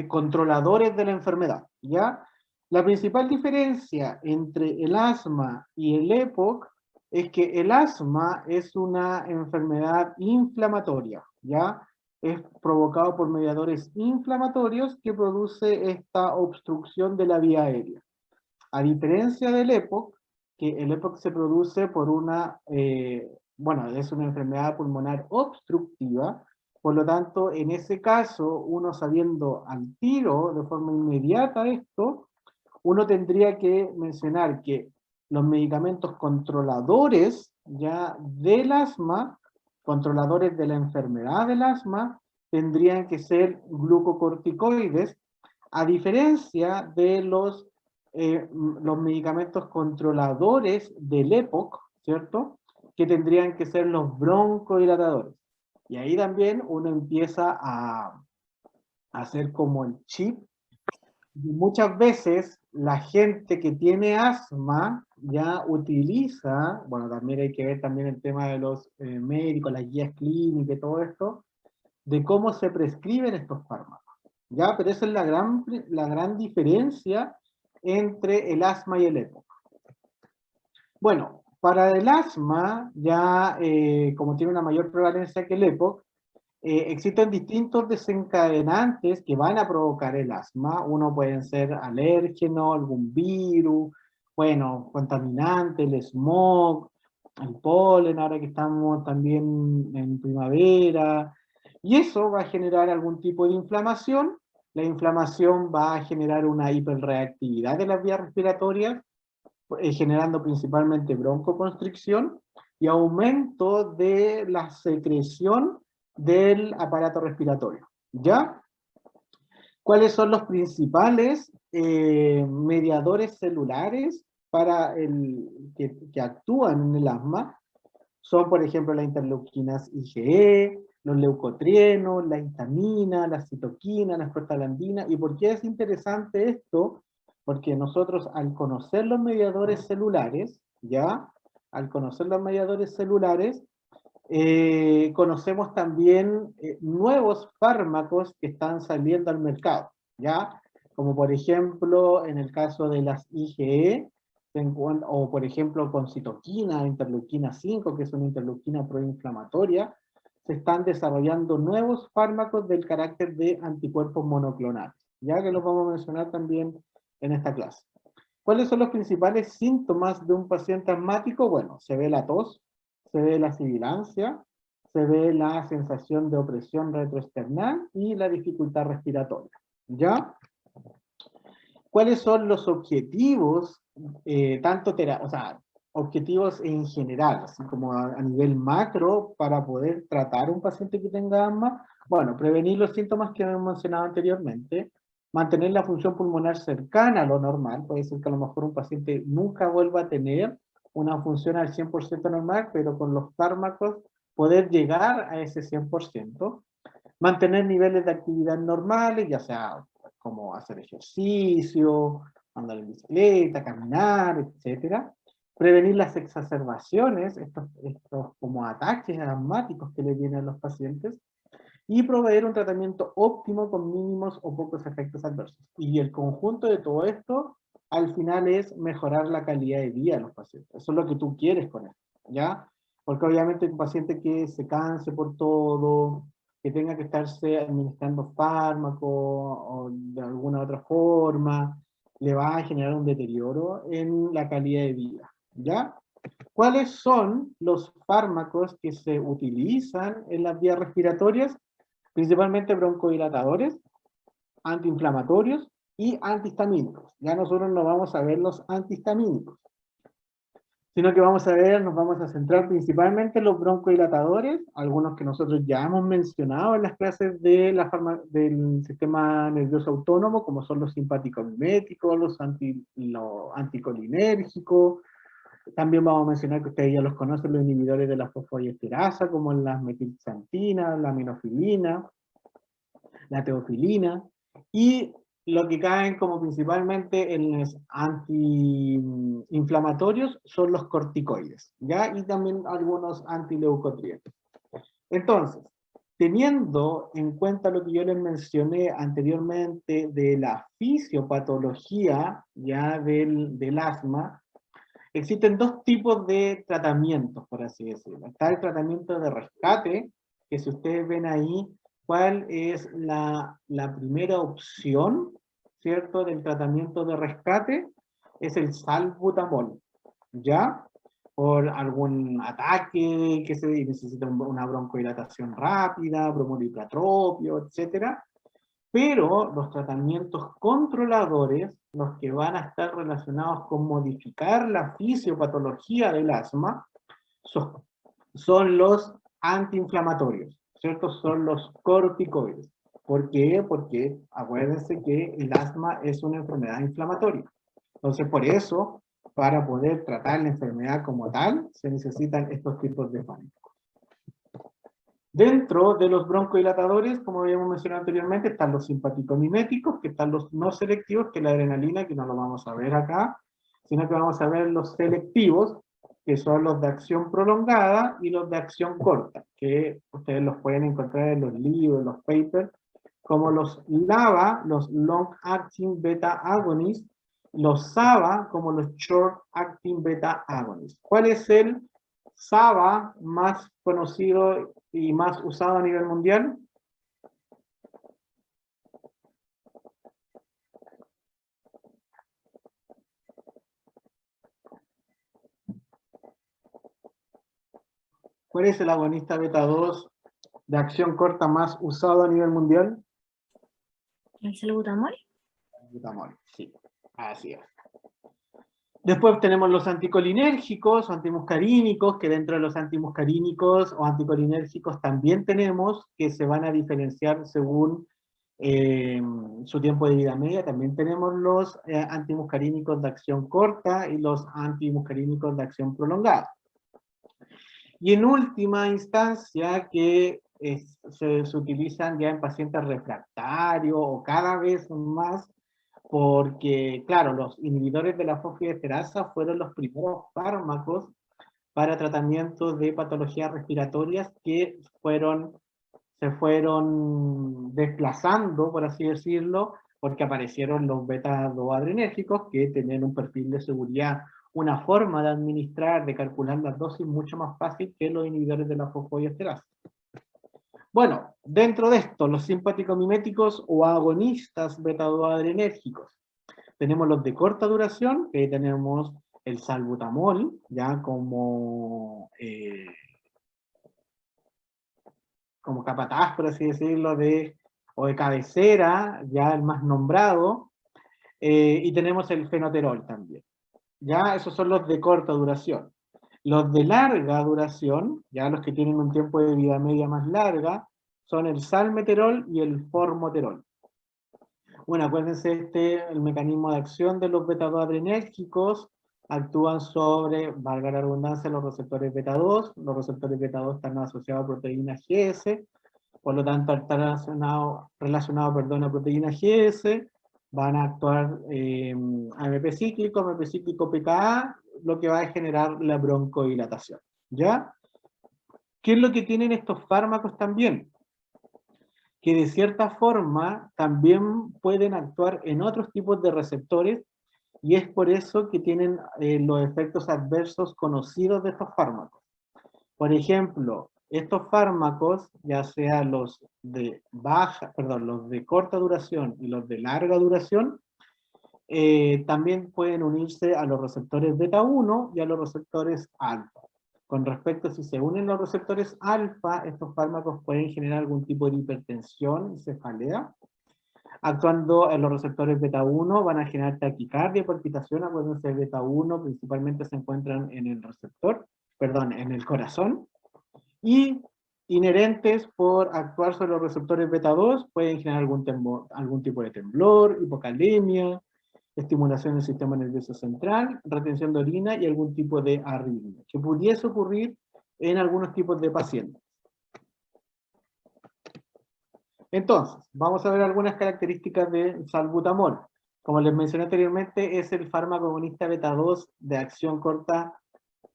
controladores de la enfermedad, ¿ya? La principal diferencia entre el asma y el EPOC es que el asma es una enfermedad inflamatoria, ¿ya? Es provocado por mediadores inflamatorios que produce esta obstrucción de la vía aérea. A diferencia del EPOC, que el EPOC se produce por bueno, es una enfermedad pulmonar obstructiva, por lo tanto, en ese caso, uno sabiendo al tiro, de forma inmediata esto, uno tendría que mencionar que los medicamentos controladores ya del asma, controladores de la enfermedad del asma, tendrían que ser glucocorticoides, a diferencia de los medicamentos controladores del EPOC, ¿cierto? Que tendrían que ser los broncodilatadores. Y ahí también uno empieza a hacer como el chip. Y muchas veces la gente que tiene asma ya utiliza, bueno, también hay que ver también el tema de los médicos, las guías clínicas y todo esto, de cómo se prescriben estos fármacos. ¿Ya? Pero esa es la gran diferencia entre el asma y el EPOC. Bueno, para el asma, ya como tiene una mayor prevalencia que el EPOC, existen distintos desencadenantes que van a provocar el asma. Uno pueden ser alérgenos, algún virus, bueno, contaminante, el smog, el polen, ahora que estamos también en primavera, y eso va a generar algún tipo de inflamación. La inflamación va a generar una hiperreactividad de las vías respiratorias, generando principalmente broncoconstricción y aumento de la secreción del aparato respiratorio, ¿ya? ¿Cuáles son los principales mediadores celulares que actúan en el asma son, por ejemplo, las interleuquinas IgE, los leucotrienos, la histamina, la citoquina, las prostaglandinas. ¿Y por qué es interesante esto? Porque nosotros, al conocer los mediadores celulares, ¿ya? Al conocer los mediadores celulares, conocemos también nuevos fármacos que están saliendo al mercado, ¿ya? Como por ejemplo, en el caso de las IgE, o por ejemplo con citoquina, interleuquina 5, que es una interleuquina proinflamatoria, se están desarrollando nuevos fármacos del carácter de anticuerpos monoclonales, ya que los vamos a mencionar también en esta clase. ¿Cuáles son los principales síntomas de un paciente asmático? Bueno, se ve la tos, se ve la sibilancia, se ve la sensación de opresión retroesternal y la dificultad respiratoria, ¿ya? ¿Cuáles son los objetivos, objetivos en general, así como a nivel macro, para poder tratar a un paciente que tenga asma? Bueno, prevenir los síntomas que hemos mencionado anteriormente, mantener la función pulmonar cercana a lo normal, puede ser que a lo mejor un paciente nunca vuelva a tener una función al 100% normal, pero con los fármacos poder llegar a ese 100%, mantener niveles de actividad normales, ya sea como hacer ejercicio, andar en bicicleta, caminar, etc. Prevenir las exacerbaciones, estos como ataques asmáticos que le vienen a los pacientes, y proveer un tratamiento óptimo con mínimos o pocos efectos adversos. Y el conjunto de todo esto, al final, es mejorar la calidad de vida de los pacientes. Eso es lo que tú quieres con esto, ¿ya? Porque obviamente un paciente que se canse por todo, que tenga que estarse administrando fármacos o de alguna otra forma, le va a generar un deterioro en la calidad de vida, ¿ya? ¿Cuáles son los fármacos que se utilizan en las vías respiratorias? Principalmente broncodilatadores, antiinflamatorios y antihistamínicos. Ya nosotros no vamos a ver los antihistamínicos, sino que nos vamos a centrar principalmente en los broncodilatadores, algunos que nosotros ya hemos mencionado en las clases de del sistema nervioso autónomo, como son los simpático-miméticos, los anticolinérgicos. También vamos a mencionar, que ustedes ya los conocen, los inhibidores de la fosfodiesterasa, como las metilxantina, la aminofilina, la teofilina, y lo que caen como principalmente en los antiinflamatorios son los corticoides, ¿ya? Y también algunos antileucotrienos. Entonces, teniendo en cuenta lo que yo les mencioné anteriormente de la fisiopatología ya del asma, existen dos tipos de tratamientos, por así decirlo. Está el tratamiento de rescate, que si ustedes ven ahí, ¿cuál es la primera opción, cierto, del tratamiento de rescate? Es el salbutamol, ¿ya? Por algún ataque que se necesita una broncodilatación rápida, bromolipratropio, etc. Pero los tratamientos controladores, los que van a estar relacionados con modificar la fisiopatología del asma, son los antiinflamatorios, ¿cierto? Son los corticoides. ¿Por qué? Porque acuérdense que el asma es una enfermedad inflamatoria. Entonces, por eso, para poder tratar la enfermedad como tal, se necesitan estos tipos de fármacos. Dentro de los broncodilatadores, como habíamos mencionado anteriormente, están los simpático-miméticos, que están los no selectivos, que es la adrenalina, que no lo vamos a ver acá, sino que vamos a ver los selectivos, que son los de acción prolongada y los de acción corta, que ustedes los pueden encontrar en los libros, en los papers, como los LABA, los Long Acting Beta Agonists, los SABA, como los Short Acting Beta Agonists. ¿Cuál es el SABA más conocido y más usado a nivel mundial? ¿Cuál es el agonista beta 2 de acción corta más usado a nivel mundial? ¿El salbutamol? Salbutamol, sí, así es. Después tenemos los anticolinérgicos, antimuscarínicos, que dentro de los antimuscarínicos o anticolinérgicos también tenemos que se van a diferenciar según su tiempo de vida media. También tenemos los antimuscarínicos de acción corta y los antimuscarínicos de acción prolongada. Y en última instancia, que se utilizan ya en pacientes refractarios o cada vez más, porque, claro, los inhibidores de la fosfodiesterasa fueron los primeros fármacos para tratamientos de patologías respiratorias que se fueron desplazando, por así decirlo, porque aparecieron los beta-2 adrenérgicos que tenían un perfil de seguridad, una forma de administrar, de calcular las dosis mucho más fácil que los inhibidores de la fosfodiesterasa. Bueno, dentro de esto, los simpático-miméticos o agonistas beta-2 adrenérgicos. Tenemos los de corta duración, que tenemos el salbutamol, ya como capataz, por así decirlo, o de cabecera, ya el más nombrado, y tenemos el fenoterol también. Ya esos son los de corta duración. Los de larga duración, ya los que tienen un tiempo de vida media más larga, son el salmeterol y el formoterol. Bueno, acuérdense, el mecanismo de acción de los beta-2 adrenérgicos actúan sobre, valga la redundancia, los receptores beta-2. Los receptores beta-2 están asociados a proteínas GS, por lo tanto, al estar relacionados a proteínas GS, van a actuar AMP cíclico PKA, lo que va a generar la broncodilatación. ¿Ya? ¿Qué es lo que tienen estos fármacos también? Que de cierta forma también pueden actuar en otros tipos de receptores, y es por eso que tienen los efectos adversos conocidos de estos fármacos. Por ejemplo, estos fármacos, ya sea los de corta duración y los de larga duración, también pueden unirse a los receptores beta 1 y a los receptores alfa. Con respecto a si se unen los receptores alfa, estos fármacos pueden generar algún tipo de hipertensión y cefalea. Actuando en los receptores beta 1 van a generar taquicardia, palpitación. Acuérdense, beta 1 principalmente se encuentran en el en el corazón. Y inherentes por actuar sobre los receptores beta 2 pueden generar algún tipo de temblor, hipocalemia, estimulación del sistema nervioso central, retención de orina y algún tipo de arritmia, que pudiese ocurrir en algunos tipos de pacientes. Entonces, vamos a ver algunas características del salbutamol. Como les mencioné anteriormente, es el fármaco agonista beta 2 de acción corta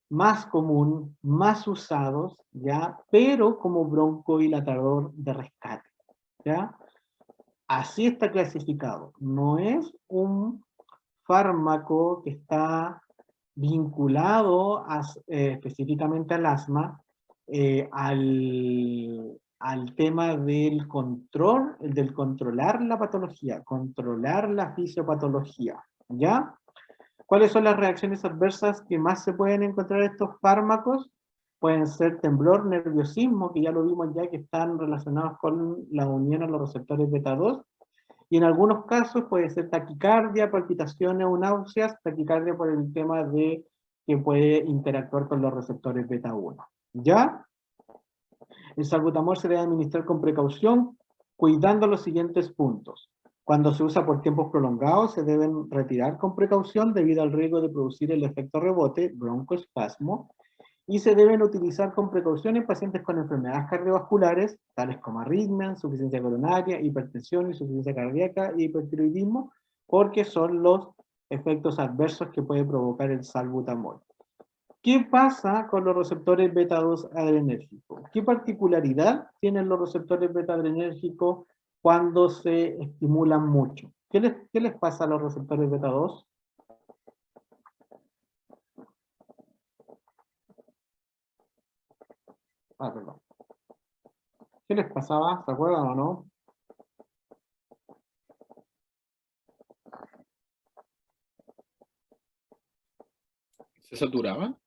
más común, más usados, ¿ya? Pero como broncodilatador de rescate, ¿ya? Así está clasificado. No es un fármaco que está vinculado específicamente al asma, al tema del control, del controlar la patología, controlar la fisiopatología, ¿ya? ¿Cuáles son las reacciones adversas que más se pueden encontrar en estos fármacos? Pueden ser temblor, nerviosismo, que ya lo vimos ya que están relacionados con la unión a los receptores beta 2, y en algunos casos puede ser taquicardia, palpitaciones o náuseas, taquicardia por el tema de que puede interactuar con los receptores beta 1. ¿Ya? El salbutamol se debe administrar con precaución, cuidando los siguientes puntos. Cuando se usa por tiempos prolongados, se deben retirar con precaución debido al riesgo de producir el efecto rebote, broncoespasmo, y se deben utilizar con precaución en pacientes con enfermedades cardiovasculares, tales como arritmia, insuficiencia coronaria, hipertensión, insuficiencia cardíaca y hipertiroidismo, porque son los efectos adversos que puede provocar el salbutamol. ¿Qué pasa con los receptores beta-2 adrenérgicos? ¿Qué particularidad tienen los receptores beta-adrenérgicos cuando se estimulan mucho? ¿Qué les pasa a los receptores beta-2? Perdón. ¿Qué les pasaba? ¿Se acuerdan o no? ¿Se saturaban?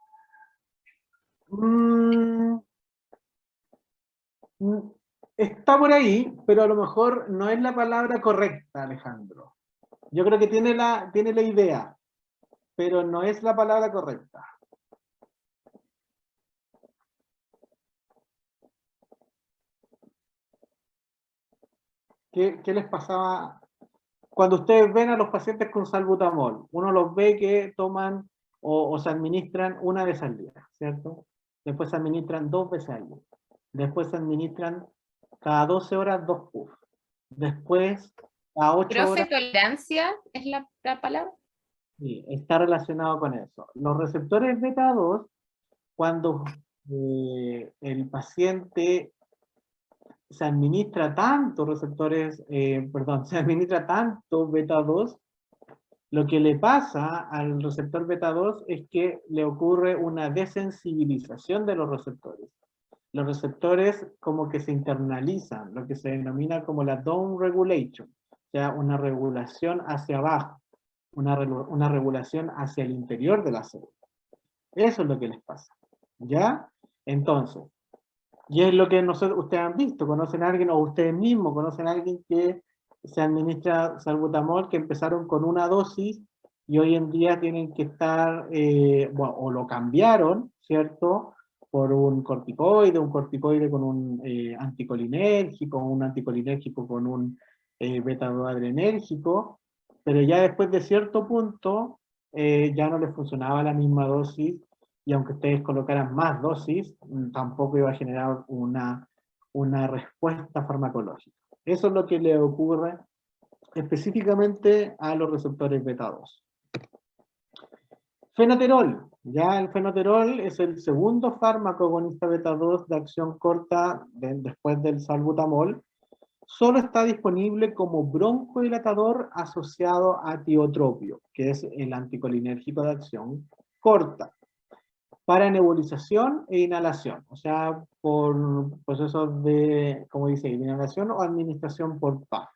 Está por ahí, pero a lo mejor no es la palabra correcta, Alejandro. Yo creo que tiene la idea, pero no es la palabra correcta. ¿Qué les pasaba? Cuando ustedes ven a los pacientes con salbutamol, uno los ve que toman o se administran una vez al día, ¿cierto? Después se administran 2 veces al día. Después se administran cada 12 horas 2 puff. Después, cada 8 Profe, horas, tolerancia es la palabra. sí, está relacionado con eso. Los receptores beta 2, cuando el paciente se administra tanto se administra tanto beta 2, lo que le pasa al receptor beta 2 es que le ocurre una desensibilización de los receptores. Los receptores como que se internalizan, lo que se denomina como la down regulation, o sea, una regulación hacia abajo, una regulación hacia el interior de la célula. Eso es lo que les pasa, ¿ya? Entonces, y es lo que ustedes han visto, conocen a alguien, o ustedes mismos conocen a alguien que se administra salbutamol, que empezaron con una dosis, y hoy en día tienen que estar, bueno, o lo cambiaron, ¿cierto?, por un corticoide con un anticolinérgico con un beta-2 adrenérgico, pero ya después de cierto punto, ya no les funcionaba la misma dosis, y aunque ustedes colocaran más dosis, tampoco iba a generar una respuesta farmacológica. Eso es lo que le ocurre específicamente a los receptores beta 2. Fenoterol. Ya el fenoterol es el segundo fármaco agonista beta 2 de acción corta después del salbutamol. Solo está disponible como broncodilatador asociado a tiotropio, que es el anticolinérgico de acción corta, para nebulización e inhalación, o sea, por procesos de, como dice, inhalación o administración por PAF.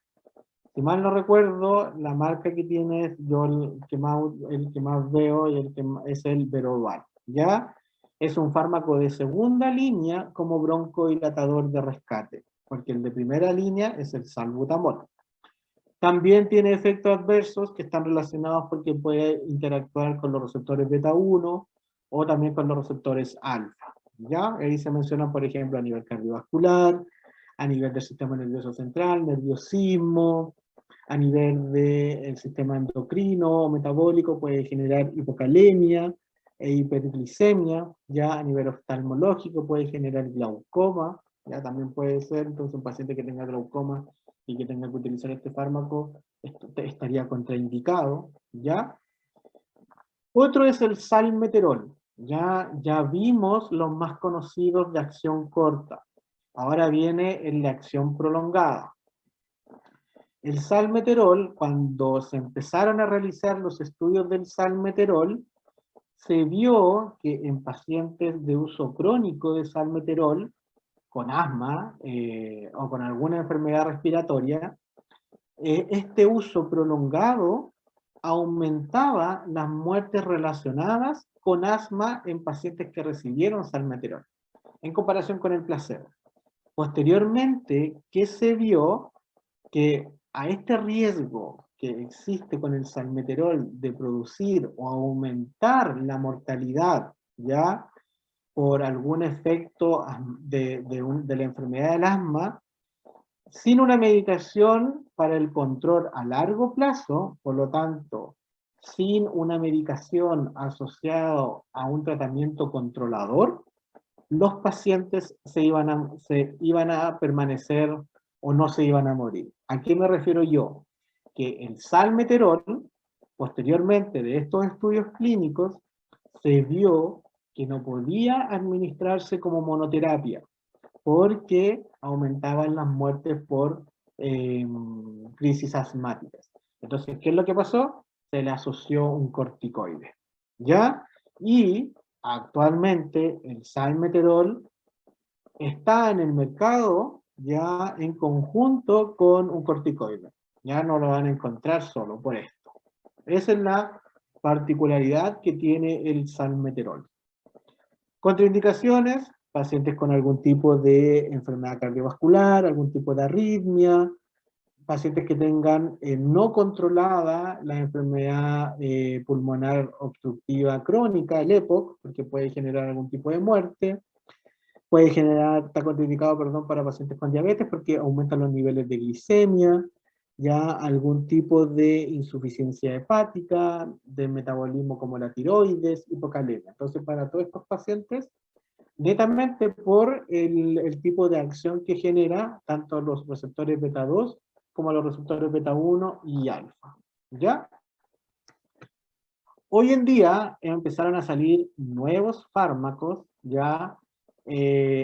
Si mal no recuerdo, la marca que tiene, yo el que más veo es el Veroval, ¿ya? Es un fármaco de segunda línea como broncodilatador de rescate, porque el de primera línea es el salbutamol. También tiene efectos adversos que están relacionados porque puede interactuar con los receptores beta 1 o también con los receptores alfa, ¿ya? Ahí se menciona, por ejemplo, a nivel cardiovascular, a nivel del sistema nervioso central, nerviosismo, a nivel del sistema endocrino o metabólico, puede generar hipocalemia e hiperglicemia, ya a nivel oftalmológico puede generar glaucoma, ya también puede ser, entonces un paciente que tenga glaucoma y que tenga que utilizar este fármaco estaría contraindicado, ¿ya? Otro es el salmeterol, ya vimos los más conocidos de acción corta, ahora viene el de acción prolongada. El salmeterol, cuando se empezaron a realizar los estudios del salmeterol, se vio que en pacientes de uso crónico de salmeterol, con asma o con alguna enfermedad respiratoria, este uso prolongado aumentaba las muertes relacionadas con asma en pacientes que recibieron salmeterol, en comparación con el placebo. Posteriormente, ¿qué se vio? Que a este riesgo que existe con el salmeterol de producir o aumentar la mortalidad, ¿ya?, por algún efecto de la enfermedad del asma, sin una medicación para el control a largo plazo, por lo tanto, sin una medicación asociada a un tratamiento controlador, los pacientes se iban a permanecer o no se iban a morir. ¿A qué me refiero yo? Que el salmeterol, posteriormente de estos estudios clínicos, se vio que no podía administrarse como monoterapia, porque aumentaban las muertes por crisis asmáticas. Entonces, ¿qué es lo que pasó? Se le asoció un corticoide, ¿ya? Y actualmente el salmeterol está en el mercado ya en conjunto con un corticoide. Ya no lo van a encontrar solo por esto. Esa es la particularidad que tiene el salmeterol. Contraindicaciones: pacientes con algún tipo de enfermedad cardiovascular, algún tipo de arritmia, pacientes que tengan no controlada la enfermedad pulmonar obstructiva crónica, el EPOC, porque puede generar algún tipo de muerte, Puede generar, está contraindicado, perdón, para pacientes con diabetes porque aumenta los niveles de glicemia, ya algún tipo de insuficiencia hepática, de metabolismo como la tiroides, hipocalemia. Entonces, para todos estos pacientes, netamente por el tipo de acción que genera tanto los receptores beta 2 como los receptores beta 1 y alfa. ¿Ya? Hoy en día empezaron a salir nuevos fármacos, ya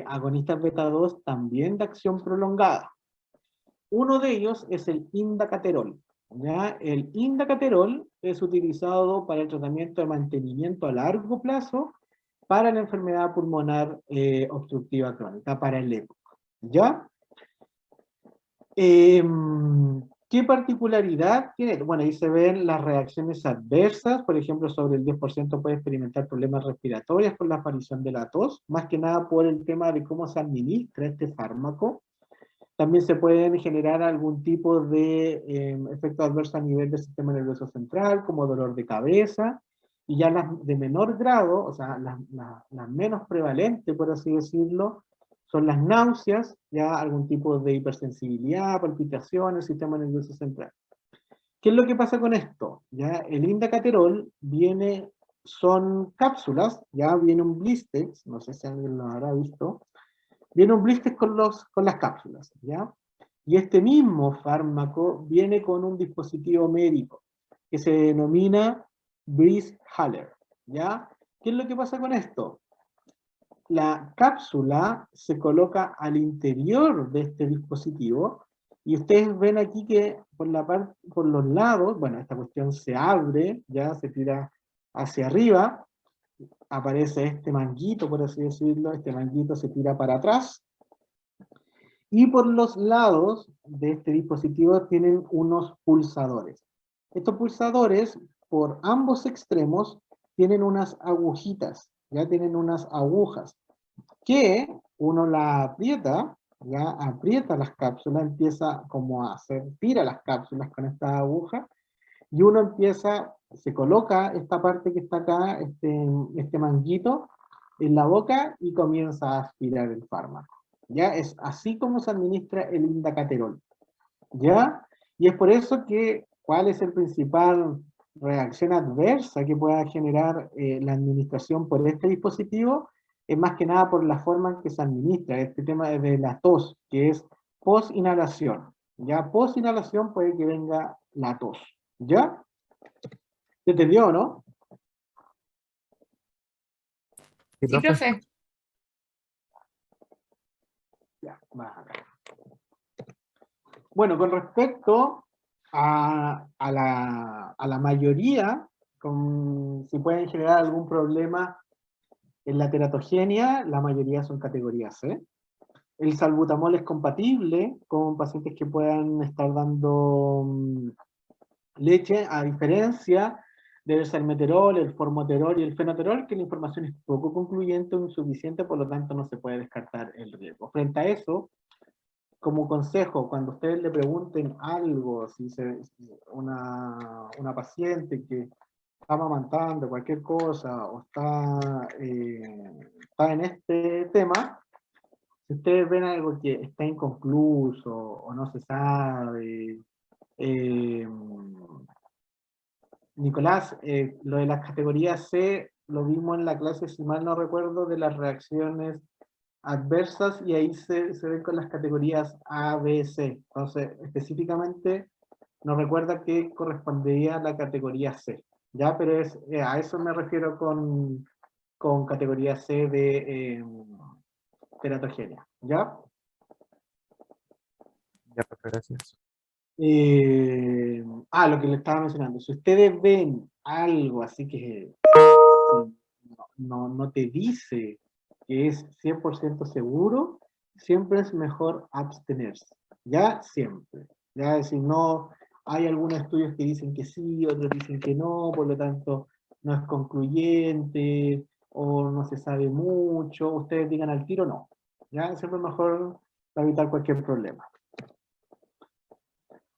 agonistas beta 2 también de acción prolongada. Uno de ellos es el indacaterol. ¿Ya? El indacaterol es utilizado para el tratamiento de mantenimiento a largo plazo para la enfermedad pulmonar obstructiva crónica, para el EPOC. ¿Ya? ¿Qué particularidad tiene? Bueno, ahí se ven las reacciones adversas, por ejemplo, sobre el 10% puede experimentar problemas respiratorios por la aparición de la tos, más que nada por el tema de cómo se administra este fármaco. También se pueden generar algún tipo de efecto adverso a nivel del sistema nervioso central, como dolor de cabeza, y ya las de menor grado, o sea, las menos prevalentes, por así decirlo, son las náuseas, ya algún tipo de hipersensibilidad, palpitaciones, sistema nervioso central. ¿Qué es lo que pasa con esto? Ya el indacaterol son cápsulas, ya viene un blistex, no sé si alguien lo habrá visto, viene un blister con las cápsulas, ¿ya? Y este mismo fármaco viene con un dispositivo médico que se denomina Breeze-Haller, ¿ya? ¿Qué es lo que pasa con esto? La cápsula se coloca al interior de este dispositivo y ustedes ven aquí que por los lados, bueno, esta cuestión se abre, ya se tira hacia arriba, aparece este manguito, por así decirlo, este manguito se tira para atrás, y por los lados de este dispositivo tienen unos pulsadores. Estos pulsadores, por ambos extremos, tienen unas agujitas, ya tienen unas agujas, que uno la aprieta, ya aprieta las cápsulas, empieza como a tira las cápsulas con esta aguja, y uno se coloca esta parte que está acá, este manguito, en la boca y comienza a aspirar el fármaco. ¿Ya? Es así como se administra el indacaterol. ¿Ya? Y es por eso que, ¿cuál es el principal reacción adversa que pueda generar la administración por este dispositivo? Es más que nada por la forma en que se administra, este tema de la tos, que es post-inhalación. ¿Ya? Post-inhalación puede que venga la tos. ¿Ya? ¿Se entendió, no? Sí, Sí, profe. Ya, va acá. Bueno, con respecto a la mayoría, si pueden generar algún problema en la teratogenia, la mayoría son categorías C. El salbutamol es compatible con pacientes que puedan estar dando leche, a diferencia del salmeterol, el formoterol y el fenoterol, que la información es poco concluyente o insuficiente, por lo tanto no se puede descartar el riesgo. Frente a eso, como consejo, cuando ustedes le pregunten algo, si una paciente que está amamantando cualquier cosa o está en este tema, si ustedes ven algo que está inconcluso o no se sabe, Nicolás, lo de las categorías C lo vimos en la clase, si mal no recuerdo, de las reacciones adversas, y ahí se ven con las categorías A, B, C. Entonces, específicamente, nos recuerda que correspondería a la categoría C. ¿Ya? Pero a eso me refiero con categoría C de teratogenia. ¿Ya? Ya, profe, gracias. Lo que le estaba mencionando. Si ustedes ven algo así que no te dice que es 100% seguro, siempre es mejor abstenerse. Ya siempre. Ya si no, hay algunos estudios que dicen que sí, otros dicen que no, por lo tanto no es concluyente o no se sabe mucho, ustedes digan al tiro no. Ya siempre es mejor para evitar cualquier problema.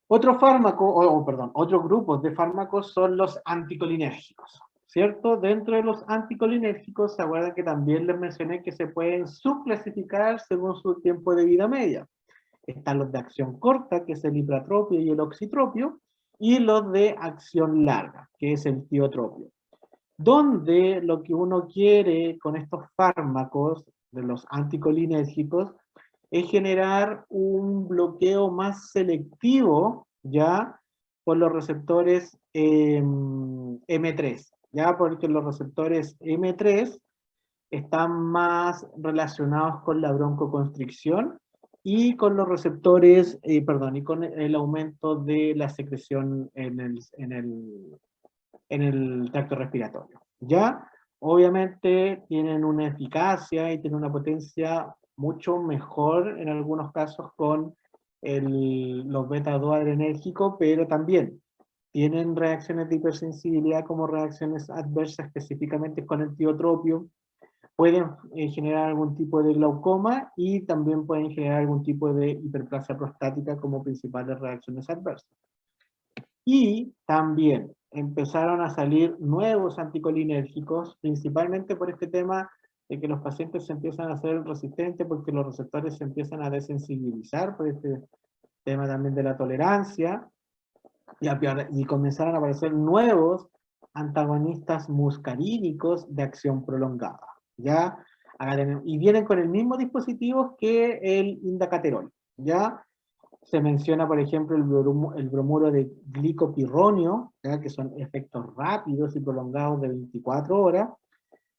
Otro fármaco, perdón, otros grupos de fármacos son los anticolinérgicos. ¿cierto? Dentro de los anticolinérgicos, se acuerdan que también les mencioné que se pueden subclasificar según su tiempo de vida media. Están los de acción corta, que es el ipratropio y el oxitropio, y los de acción larga, que es el tiotropio. Donde lo que uno quiere con estos fármacos de los anticolinérgicos es generar un bloqueo más selectivo, ¿ya? Por los receptores M3, ¿ya? Porque los receptores M3 están más relacionados con la broncoconstricción y con los receptores, y con el aumento de la secreción en el tracto respiratorio, ¿ya? Obviamente tienen una eficacia y tienen una potencia mucho mejor en algunos casos con los beta-2 adrenérgicos, pero también tienen reacciones de hipersensibilidad como reacciones adversas específicamente con el tiotropio, pueden generar algún tipo de glaucoma y también pueden generar algún tipo de hiperplasia prostática como principales reacciones adversas. Y también empezaron a salir nuevos anticolinérgicos, principalmente por este tema de que los pacientes se empiezan a hacer resistentes porque los receptores se empiezan a desensibilizar por este tema también de la tolerancia, y comenzaron a aparecer nuevos antagonistas muscarínicos de acción prolongada, ¿ya? Y vienen con el mismo dispositivo que el indacaterol, ¿ya? Se menciona, por ejemplo, el bromuro de glicopirronio, ¿ya? Que son efectos rápidos y prolongados de 24 horas,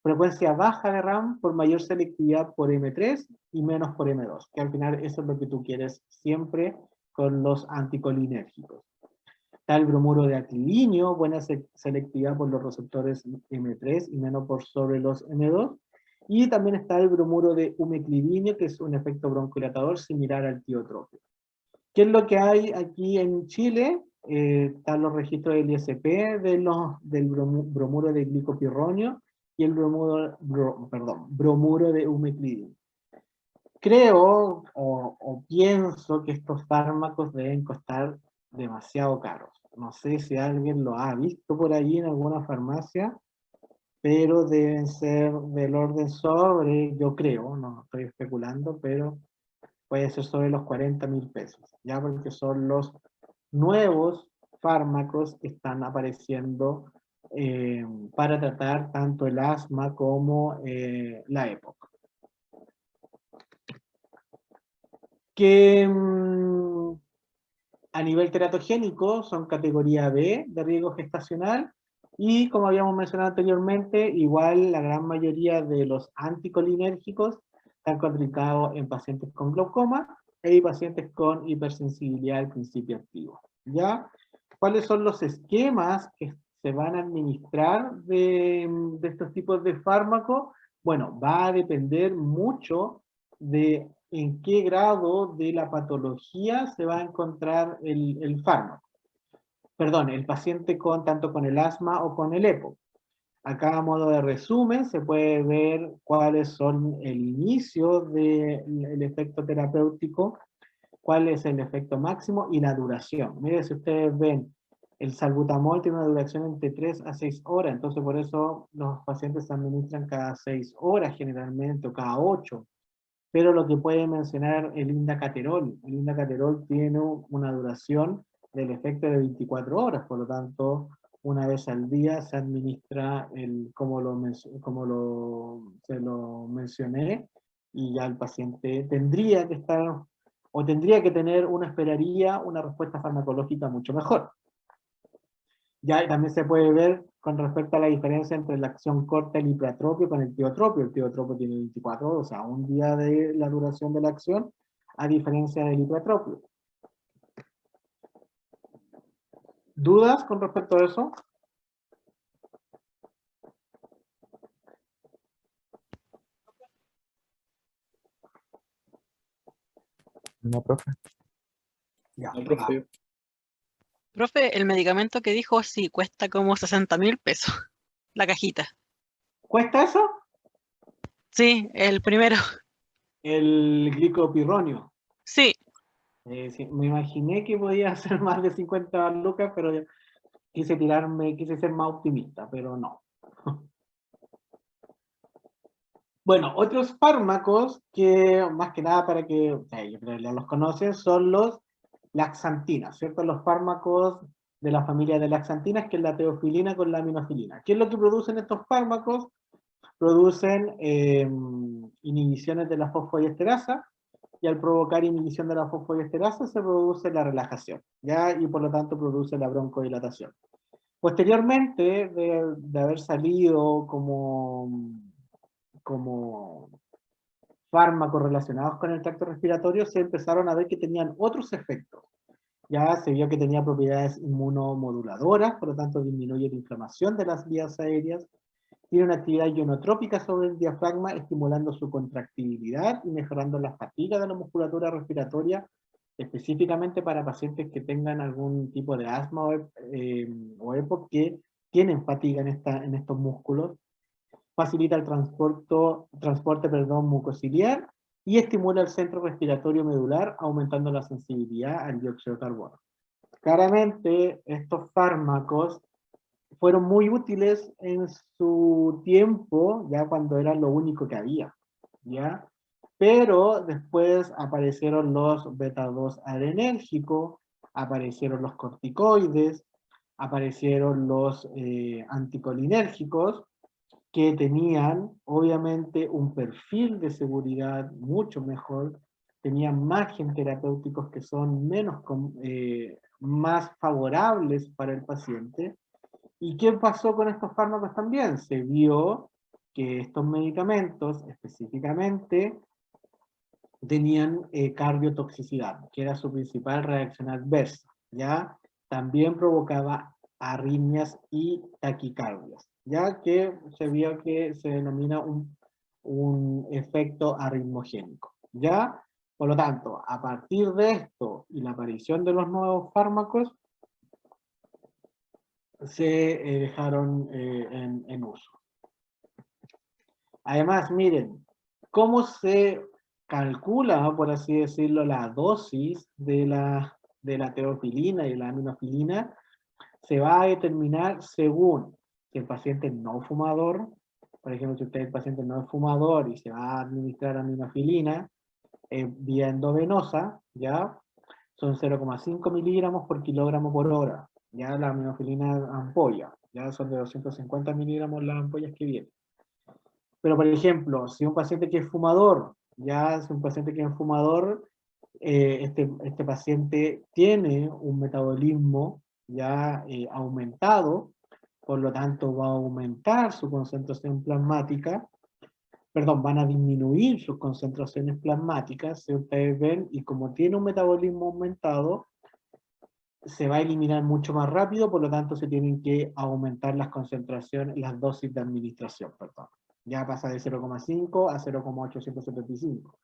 frecuencia baja de RAM por mayor selectividad por M3 y menos por M2, que al final eso es lo que tú quieres siempre con los anticolinérgicos. Está el bromuro de aclivinio, buena selectividad por los receptores M3 y menos por sobre los M2. Y también está el bromuro de umeclivinio, que es un efecto broncodilatador similar al tiotropio. ¿Qué es lo que hay aquí en Chile? Están los registros del ISP del bromuro de glicopirronio y el bromuro de umeclivinio. Creo o pienso que estos fármacos deben costar demasiado caros. No sé si alguien lo ha visto por ahí en alguna farmacia, pero deben ser del orden sobre, yo creo, no estoy especulando, pero puede ser sobre los 40.000 pesos, ya porque son los nuevos fármacos que están apareciendo para tratar tanto el asma como la EPOC. Que a nivel teratogénico son categoría B de riesgo gestacional y como habíamos mencionado anteriormente, igual la gran mayoría de los anticolinérgicos están contraindicados en pacientes con glaucoma y pacientes con hipersensibilidad al principio activo, ¿ya? ¿Cuáles son los esquemas que se van a administrar de estos tipos de fármacos? Bueno, va a depender mucho de en qué grado de la patología se va a encontrar el fármaco. Perdón, el paciente tanto con el asma o con el EPOC. Acá a modo de resumen se puede ver cuáles son el inicio del efecto terapéutico, cuál es el efecto máximo y la duración. Miren, si ustedes ven, el salbutamol tiene una duración entre 3 a 6 horas, entonces por eso los pacientes se administran cada 6 horas generalmente, o cada 8. Pero lo que puede mencionar el indacaterol tiene una duración del efecto de 24 horas, por lo tanto, una vez al día se administra se lo mencioné, y ya el paciente tendría que estar, o tendría que tener, esperaría una respuesta farmacológica mucho mejor. Ya también se puede ver con respecto a la diferencia entre la acción corta del ipratropio con el tiotropio. El tiotropio tiene 24 horas, o sea, un día de la duración de la acción, a diferencia del ipratropio. ¿Dudas con respecto a eso? No, profe. Ya. No, profe. Profe, el medicamento que dijo sí cuesta como 60.000 pesos. La cajita. ¿Cuesta eso? Sí, el primero. El glicopirronio. Sí, Sí, me imaginé que podía ser más de 50 lucas, pero quise ser más optimista, pero no. Bueno, otros fármacos que, más que nada para que, o sea, yo creo que ya los conocen, son los laxantinas, ¿cierto? Los fármacos de la familia de laxantinas, que es la teofilina con la aminofilina. ¿Qué es lo que producen estos fármacos? Producen inhibiciones de la fosfodiesterasa, y al provocar inhibición de la fosfodiesterasa se produce la relajación, ¿ya? Y por lo tanto produce la broncodilatación. Posteriormente de haber salido como fármacos relacionados con el tracto respiratorio, se empezaron a ver que tenían otros efectos. Ya se vio que tenía propiedades inmunomoduladoras, por lo tanto disminuye la inflamación de las vías aéreas, tiene una actividad ionotrópica sobre el diafragma, estimulando su contractibilidad y mejorando la fatiga de la musculatura respiratoria, específicamente para pacientes que tengan algún tipo de asma o EPOC que tienen fatiga en estos músculos. Facilita el transporte mucociliar y estimula el centro respiratorio medular, aumentando la sensibilidad al dióxido de carbono. Claramente, estos fármacos fueron muy útiles en su tiempo, ya cuando era lo único que había, ¿ya? Pero después aparecieron los beta-2 adrenérgicos, aparecieron los corticoides, aparecieron los anticolinérgicos, que tenían obviamente un perfil de seguridad mucho mejor, tenían margen terapéuticos que son más favorables para el paciente. ¿Y qué pasó con estos fármacos también? Se vio que estos medicamentos específicamente tenían cardiotoxicidad, que era su principal reacción adversa, ¿ya? También provocaba arritmias y taquicardias, ya que se vio que se denomina un efecto arritmogénico, ¿ya? Por lo tanto, a partir de esto y la aparición de los nuevos fármacos, se dejaron en uso. Además, miren, cómo se calcula, por así decirlo, la dosis de la teofilina y la aminofilina, se va a determinar según si el paciente no fumador, por ejemplo, si usted el paciente no es fumador y se va a administrar aminofilina vía endovenosa, ¿ya? Son 0,5 miligramos por kilogramo por hora, ya la aminofilina ampolla, ya son de 250 miligramos las ampollas que vienen. Pero, por ejemplo, si un paciente que es fumador, ya si un paciente que es fumador, este paciente tiene un metabolismo ya aumentado, por lo tanto va a aumentar su concentración plasmática, perdón, van a disminuir sus concentraciones plasmáticas, si ustedes ven, y como tiene un metabolismo aumentado, se va a eliminar mucho más rápido, por lo tanto se tienen que aumentar las concentraciones, las dosis de administración, perdón. Ya pasa de 0,5 a 0,875.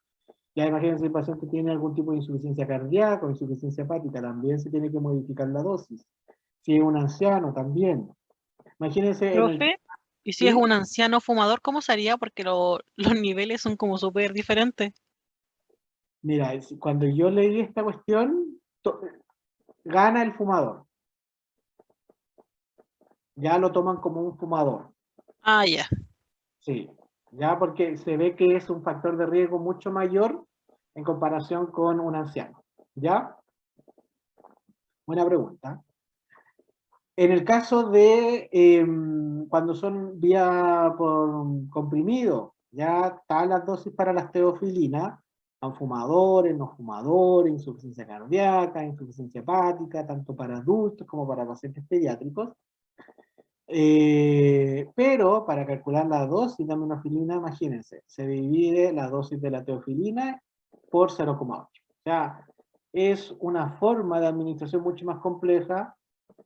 Ya imagínense si el paciente tiene algún tipo de insuficiencia cardíaca o insuficiencia hepática, también se tiene que modificar la dosis. Si es un anciano, también. Imagínense Profe, y si es ¿Sí? un anciano fumador, ¿cómo sería? Porque los niveles son como súper diferentes. Mira, cuando yo leí esta cuestión, gana el fumador. Ya lo toman como un fumador. Ah, ya. Sí, ya porque se ve que es un factor de riesgo mucho mayor en comparación con un anciano. ¿Ya? Buena pregunta. En el caso de cuando son vía por comprimido, ya están las dosis para las teofilinas, a fumadores, no fumadores, insuficiencia cardíaca, insuficiencia hepática, tanto para adultos como para pacientes pediátricos. Pero para calcular la dosis de aminofilina, imagínense, se divide la dosis de la teofilina por 0,8. O sea, es una forma de administración mucho más compleja,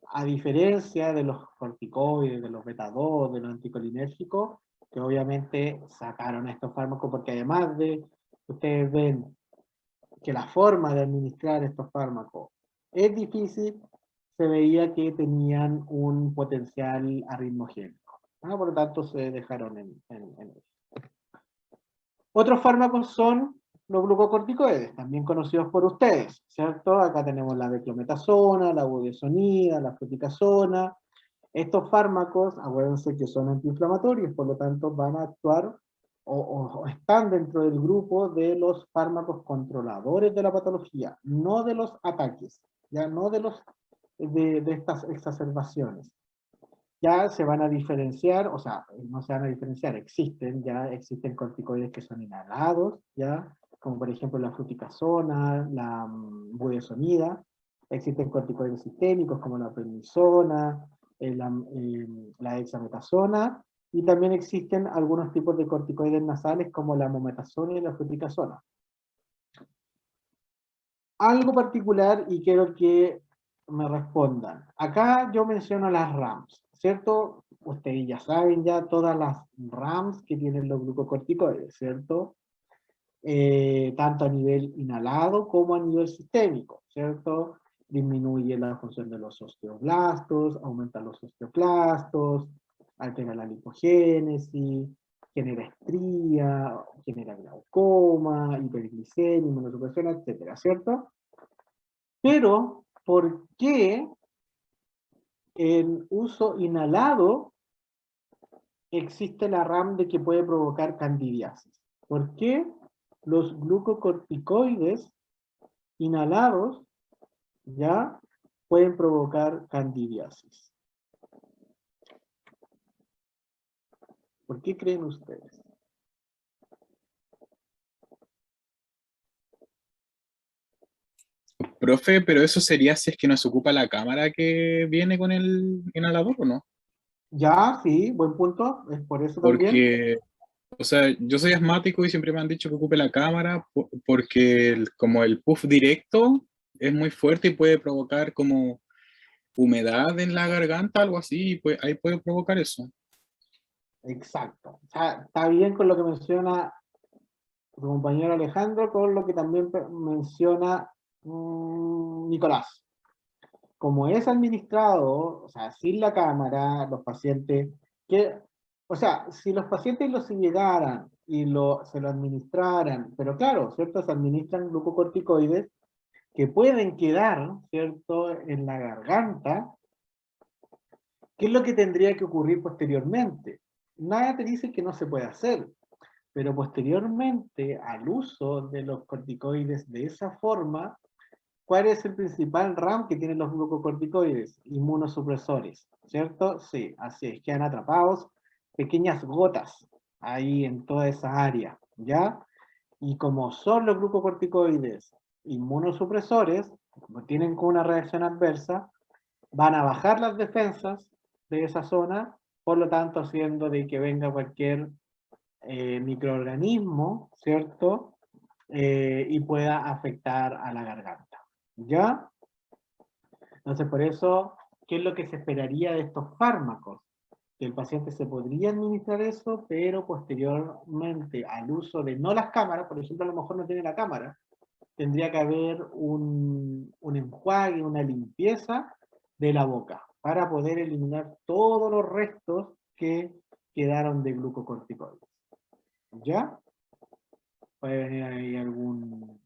a diferencia de los corticoides, de los beta-2, de los anticolinérgicos, que obviamente sacaron estos fármacos, porque además de, ustedes ven que la forma de administrar estos fármacos es difícil, se veía que tenían un potencial arritmogénico. Por lo tanto, se dejaron en eso. Otros fármacos son los glucocorticoides, también conocidos por ustedes, ¿cierto? Acá tenemos la beclometasona, la budesonida, la fluticasona. Estos fármacos, acuérdense que son antiinflamatorios, por lo tanto van a actuar o están dentro del grupo de los fármacos controladores de la patología, no de los ataques, ya no de estas exacerbaciones. Ya se van a diferenciar, o sea, no se van a diferenciar, existen corticoides que son inhalados, ya, como por ejemplo la fluticasona, la budesonida, existen corticoides sistémicos como la prednisona, la dexametasona, y también existen algunos tipos de corticoides nasales como la mometasona y la fluticasona. Algo particular, y quiero que me respondan. Acá yo menciono las RAMs, ¿cierto? Ustedes ya saben ya todas las RAMs que tienen los glucocorticoides, ¿cierto? Tanto a nivel inhalado como a nivel sistémico, ¿cierto? Disminuye la función de los osteoblastos, aumenta los osteoclastos, altera la lipogénesis, genera estría, genera glaucoma, hiperglicemia, inmunosupresión, etcétera, ¿cierto? Pero, ¿por qué en uso inhalado existe la RAM de que puede provocar candidiasis? ¿Por qué los glucocorticoides inhalados ya pueden provocar candidiasis? ¿Por qué creen ustedes? Profe, pero eso sería si es que no se ocupa la cámara que viene con el inhalador, ¿o no? Ya, sí, buen punto, es por eso también. Porque, o sea, yo soy asmático y siempre me han dicho que ocupe la cámara porque como el puff directo es muy fuerte y puede provocar como humedad en la garganta, algo así, y pues ahí puede provocar eso. Exacto. O sea, está bien con lo que menciona tu compañero Alejandro, con lo que también menciona Nicolás. Como es administrado, o sea, sin la cámara, los pacientes, o sea, si los pacientes los llegaran y se lo administraran, pero claro, ¿cierto? Se administran glucocorticoides que pueden quedar, ¿cierto?, en la garganta. ¿Qué es lo que tendría que ocurrir posteriormente? Nada te dice que no se puede hacer, pero posteriormente al uso de los corticoides de esa forma, ¿cuál es el principal RAM que tienen los glucocorticoides? Inmunosupresores, ¿cierto? Sí, así es, quedan atrapados pequeñas gotas ahí en toda esa área, ¿ya? Y como son los glucocorticoides inmunosupresores, como tienen como una reacción adversa, van a bajar las defensas de esa zona, por lo tanto haciendo de que venga cualquier microorganismo, ¿cierto? Y pueda afectar a la garganta, ¿ya? Entonces, por eso, ¿qué es lo que se esperaría de estos fármacos? Que el paciente se podría administrar eso, pero posteriormente al uso de no las cámaras, por ejemplo, a lo mejor no tiene la cámara, tendría que haber un enjuague, una limpieza de la boca, para poder eliminar todos los restos que quedaron de glucocorticoides. ¿Ya? Puede venir ahí algún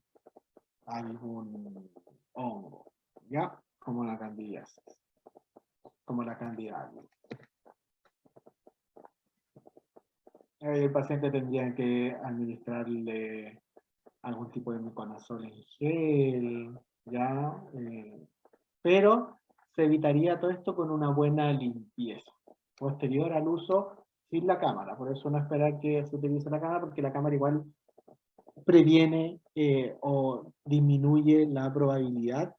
hongo, ¿ya? Como la candidiasis, como la candidiasis. El paciente tendría que administrarle algún tipo de miconazol en gel, ¿ya? Pero se evitaría todo esto con una buena limpieza posterior al uso sin la cámara. Por eso no esperar que se utilice la cámara, porque la cámara igual previene o disminuye la probabilidad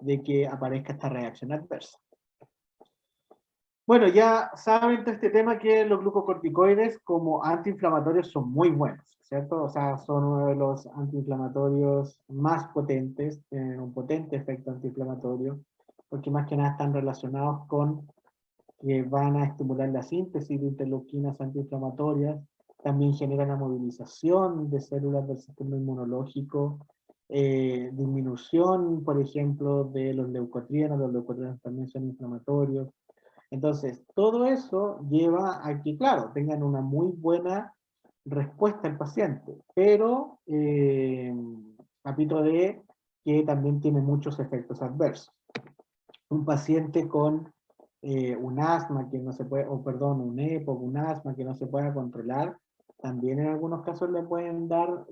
de que aparezca esta reacción adversa. Bueno, ya saben de este tema que los glucocorticoides como antiinflamatorios son muy buenos, ¿cierto? O sea, son uno de los antiinflamatorios más potentes, tienen un potente efecto antiinflamatorio, porque más que nada están relacionados con que van a estimular la síntesis de interleuquinas antiinflamatorias, también generan la movilización de células del sistema inmunológico, disminución, por ejemplo, de los leucotrienos también son inflamatorios. Entonces, todo eso lleva a que, claro, tengan una muy buena respuesta al paciente, pero capítulo de que también tiene muchos efectos adversos. Un paciente con un asma que no se puede, o perdón, un EPOC, un asma que no se pueda controlar, también en algunos casos le pueden dar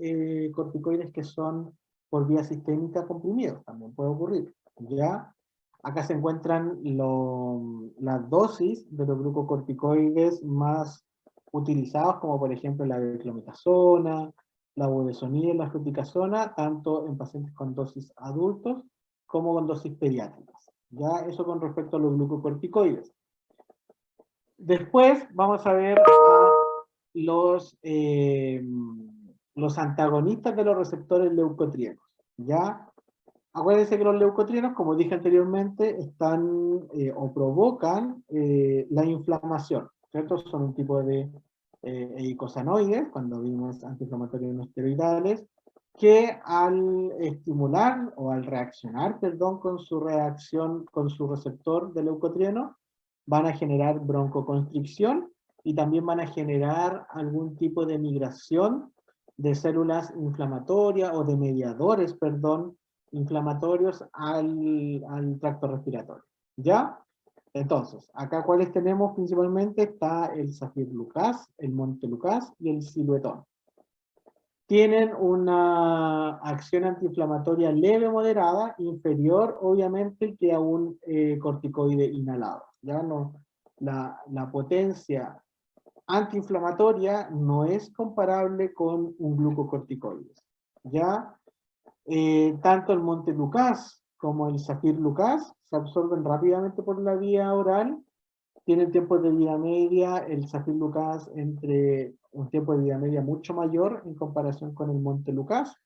corticoides que son por vía sistémica comprimidos, también puede ocurrir, ¿ya? Acá se encuentran las dosis de los glucocorticoides más utilizados, como por ejemplo la beclometasona, la budesonida y la fluticasona, tanto en pacientes con dosis adultos como con dosis pediátricas. Ya eso con respecto a los glucocorticoides. Después vamos a ver a los antagonistas de los receptores leucotrienos. ¿Ya? Acuérdense que los leucotrienos, como dije anteriormente, están o provocan la inflamación, ¿cierto? Son un tipo de eicosanoides, cuando vimos antiinflamatorios no esteroidales, que al estimular o al reaccionar, perdón, con su reacción, con su receptor de leucotrieno, van a generar broncoconstricción y también van a generar algún tipo de migración de células inflamatorias o de mediadores, perdón, inflamatorios al tracto respiratorio. ¿Ya? Entonces, acá cuáles tenemos principalmente, está el safirlucas, el montelukast y el siluetón. Tienen una acción antiinflamatoria leve moderada, inferior obviamente que a un corticoide inhalado. ¿Ya? No, la potencia antiinflamatoria no es comparable con un glucocorticoide. ¿Ya? Tanto el montelukast como el safirlucas se absorben rápidamente por la vía oral, tienen tiempos de vida media, el safirlucas entre un tiempo de vida media mucho mayor en comparación con el montelukast,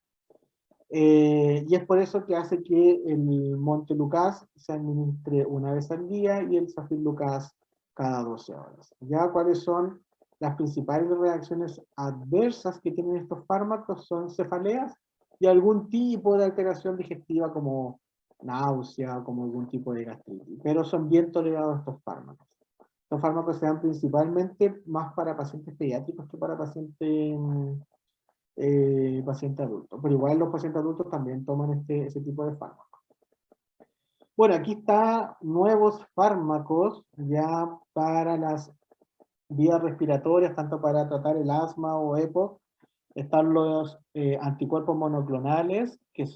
y es por eso que hace que el montelukast se administre una vez al día y el safirlucas cada 12 horas. ¿Ya? ¿Cuáles son las principales reacciones adversas que tienen estos fármacos? Son cefaleas y algún tipo de alteración digestiva como náusea o como algún tipo de gastritis, pero son bien tolerados estos fármacos. Los fármacos se dan principalmente más para pacientes pediátricos que para pacientes adultos, pero igual los pacientes adultos también toman ese tipo de fármacos. Bueno, aquí está nuevos fármacos ya para las vías respiratorias, tanto para tratar el asma o EPOC. Están los anticuerpos monoclonales que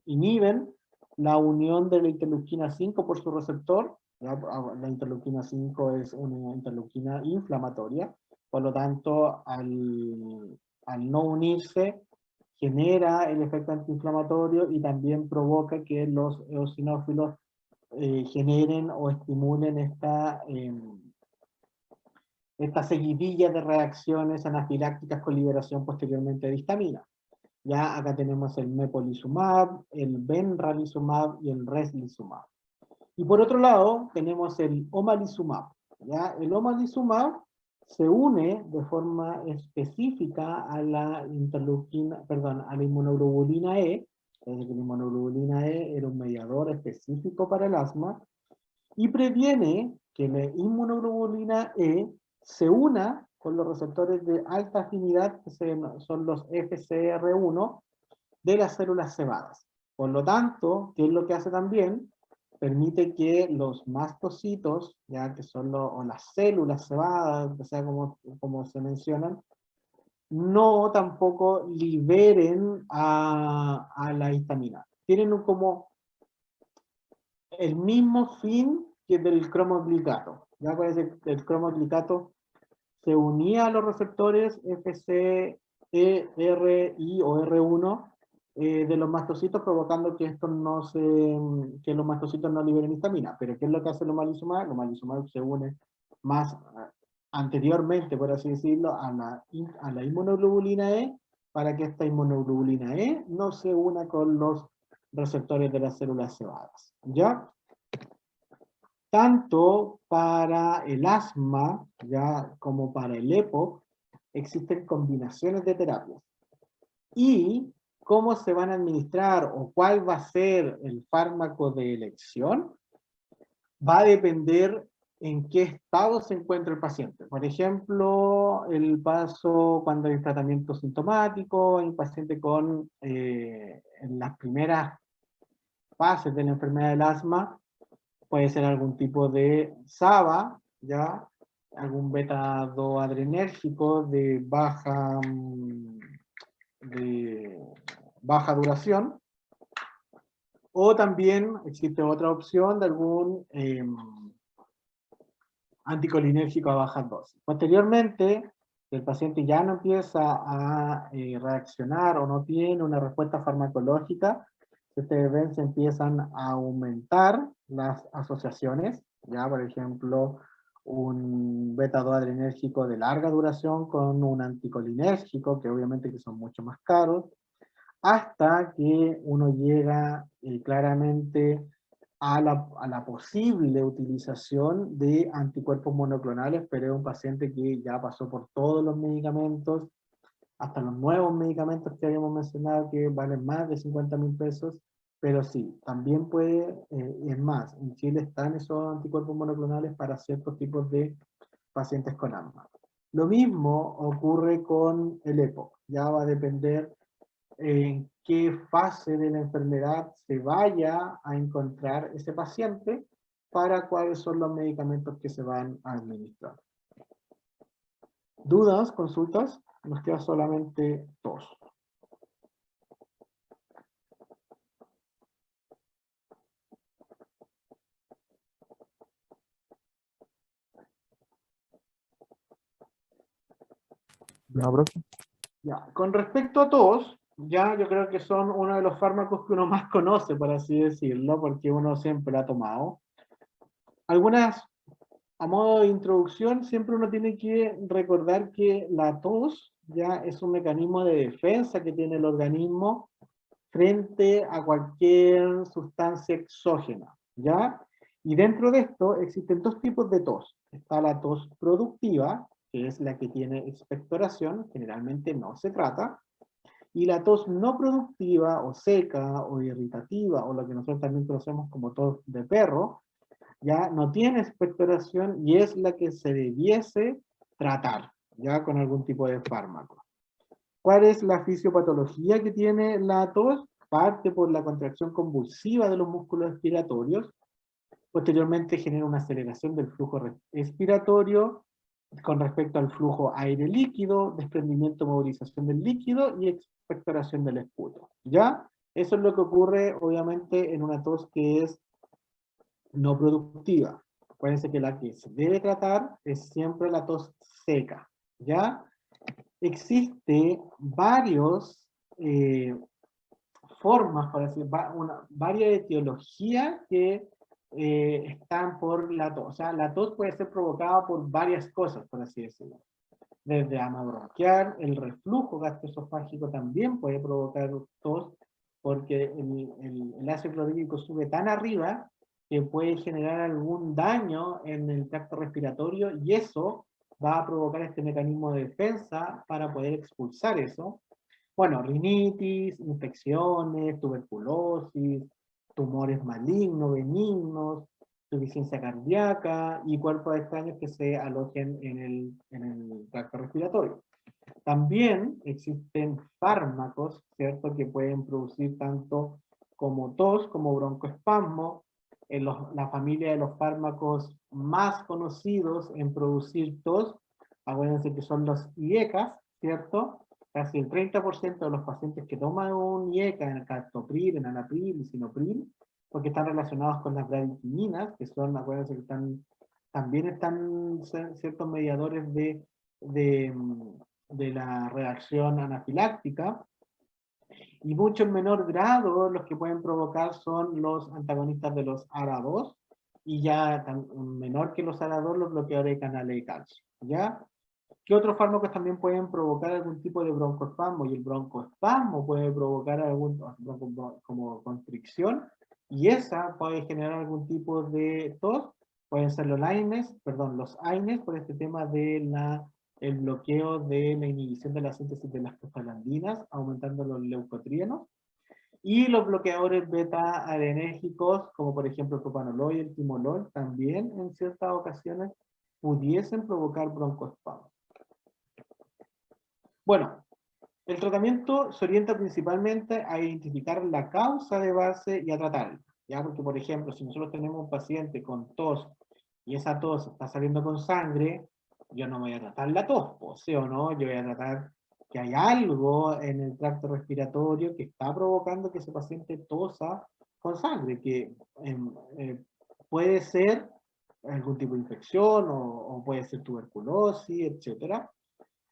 inhiben la unión de la interleuquina 5 por su receptor. ¿Ya? La interleuquina 5 es una interleuquina inflamatoria, por lo tanto al no unirse genera el efecto antiinflamatorio y también provoca que los eosinófilos generen o estimulen esta seguidilla de reacciones anafilácticas con liberación posteriormente de histamina. Ya acá tenemos el mepolizumab, el benralizumab y el reslizumab. Y por otro lado tenemos el omalizumab. ¿Ya? El omalizumab se une de forma específica a la a la inmunoglobulina E, es decir, la inmunoglobulina E era un mediador específico para el asma, y previene que la inmunoglobulina E se una con los receptores de alta afinidad, que son los FCR1, de las células cebadas. Por lo tanto, ¿qué es lo que hace también? Permite que los mastocitos, ya que son o las células cebadas, o sea, como se mencionan, no tampoco liberen a la histamina. Tienen como el mismo fin que del cromoglicato. Ya parece que el cromoglicato se unía a los receptores FCRI o R1 de los mastocitos, provocando que que los mastocitos no liberen histamina. Pero ¿qué es lo que hace el omalizumab? El omalizumab se une más anteriormente, por así decirlo, a la inmunoglobulina E, para que esta inmunoglobulina E no se una con los receptores de las células cebadas. ¿Ya? Tanto para el asma, ya como para el EPOC, existen combinaciones de terapias. Y cómo se van a administrar o cuál va a ser el fármaco de elección, va a depender en qué estado se encuentra el paciente. Por ejemplo, el paso cuando hay tratamiento sintomático, hay un paciente en las primeras fases de la enfermedad del asma, puede ser algún tipo de SABA, ¿ya? Algún beta-2 adrenérgico de baja duración, o también existe otra opción de algún anticolinérgico a baja dosis. Posteriormente, si el paciente ya no empieza a reaccionar o no tiene una respuesta farmacológica, si ustedes ven, se empiezan a aumentar las asociaciones, ya por ejemplo, un beta-2 adrenérgico de larga duración con un anticolinérgico, que obviamente que son mucho más caros, hasta que uno llega claramente a la posible utilización de anticuerpos monoclonales, pero es un paciente que ya pasó por todos los medicamentos, hasta los nuevos medicamentos que habíamos mencionado que valen más de 50.000 pesos, pero sí, también puede, es más, en Chile están esos anticuerpos monoclonales para ciertos tipos de pacientes con asma. Lo mismo ocurre con el EPO, ya va a depender en qué fase de la enfermedad se vaya a encontrar ese paciente para cuáles son los medicamentos que se van a administrar. ¿Dudas? ¿Consultas? Nos queda solamente tos. No, profe. Ya. Con respecto a tos, ya yo creo que son uno de los fármacos que uno más conoce, por así decirlo, porque uno siempre lo ha tomado. Algunas, a modo de introducción, siempre uno tiene que recordar que la tos ya es un mecanismo de defensa que tiene el organismo frente a cualquier sustancia exógena, ¿ya? Y dentro de esto existen dos tipos de tos. Está la tos productiva, que es la que tiene expectoración, generalmente no se trata, y la tos no productiva, o seca, o irritativa, o lo que nosotros también conocemos como tos de perro, ya no tiene expectoración y es la que se debiese tratar, ya con algún tipo de fármaco. ¿Cuál es la fisiopatología que tiene la tos? Parte por la contracción convulsiva de los músculos respiratorios, posteriormente genera una aceleración del flujo respiratorio con respecto al flujo aire líquido, desprendimiento, movilización del líquido y expectoración del esputo. ¿Ya? Eso es lo que ocurre obviamente en una tos que es no productiva. Acuérdense que la que se debe tratar es siempre la tos seca. ¿Ya? Existe varios formas, para decir, varias etiologías que están por la tos. O sea, la tos puede ser provocada por varias cosas, por así decirlo. Desde ama bronquial, el reflujo gastroesofágico también puede provocar tos, porque el ácido clorhídrico sube tan arriba que puede generar algún daño en el tracto respiratorio y eso va a provocar este mecanismo de defensa para poder expulsar eso. Bueno, rinitis, infecciones, tuberculosis, tumores malignos, benignos, insuficiencia cardíaca y cuerpos extraños que se alojen en el tracto respiratorio. También existen fármacos, ¿cierto?, que pueden producir tanto como tos, como broncoespasmo. La familia de los fármacos más conocidos en producir tos, acuérdense que son los IECAs, ¿cierto? Casi el 30% de los pacientes que toman un IECA, en el captopril, en anapril, lisinopril, porque están relacionados con las bradykininas, que son, acuérdense que también están ciertos mediadores de la reacción anafiláctica, y mucho en menor grado los que pueden provocar son los antagonistas de los ARA2, y ya menor que los ARA2 los bloqueadores de canales de calcio, ¿ya? ¿Qué otros fármacos también pueden provocar algún tipo de broncoespasmo? Y el broncoespasmo puede provocar como constricción, y esa puede generar algún tipo de tos. Pueden ser los AINES, por este tema de el bloqueo de la inhibición de la síntesis de las prostaglandinas, aumentando los leucotrienos. Y los bloqueadores beta-adrenérgicos, como por ejemplo el propanolol y el timolol, también en ciertas ocasiones pudiesen provocar broncoespasmo. Bueno, el tratamiento se orienta principalmente a identificar la causa de base y a tratarla. ¿ya? Porque, por ejemplo, si nosotros tenemos un paciente con tos y esa tos está saliendo con sangre, yo no voy a tratar la tos, pues, ¿sí o no? Yo voy a tratar que hay algo en el tracto respiratorio que está provocando que ese paciente tosa con sangre, que puede ser algún tipo de infección o puede ser tuberculosis, etc.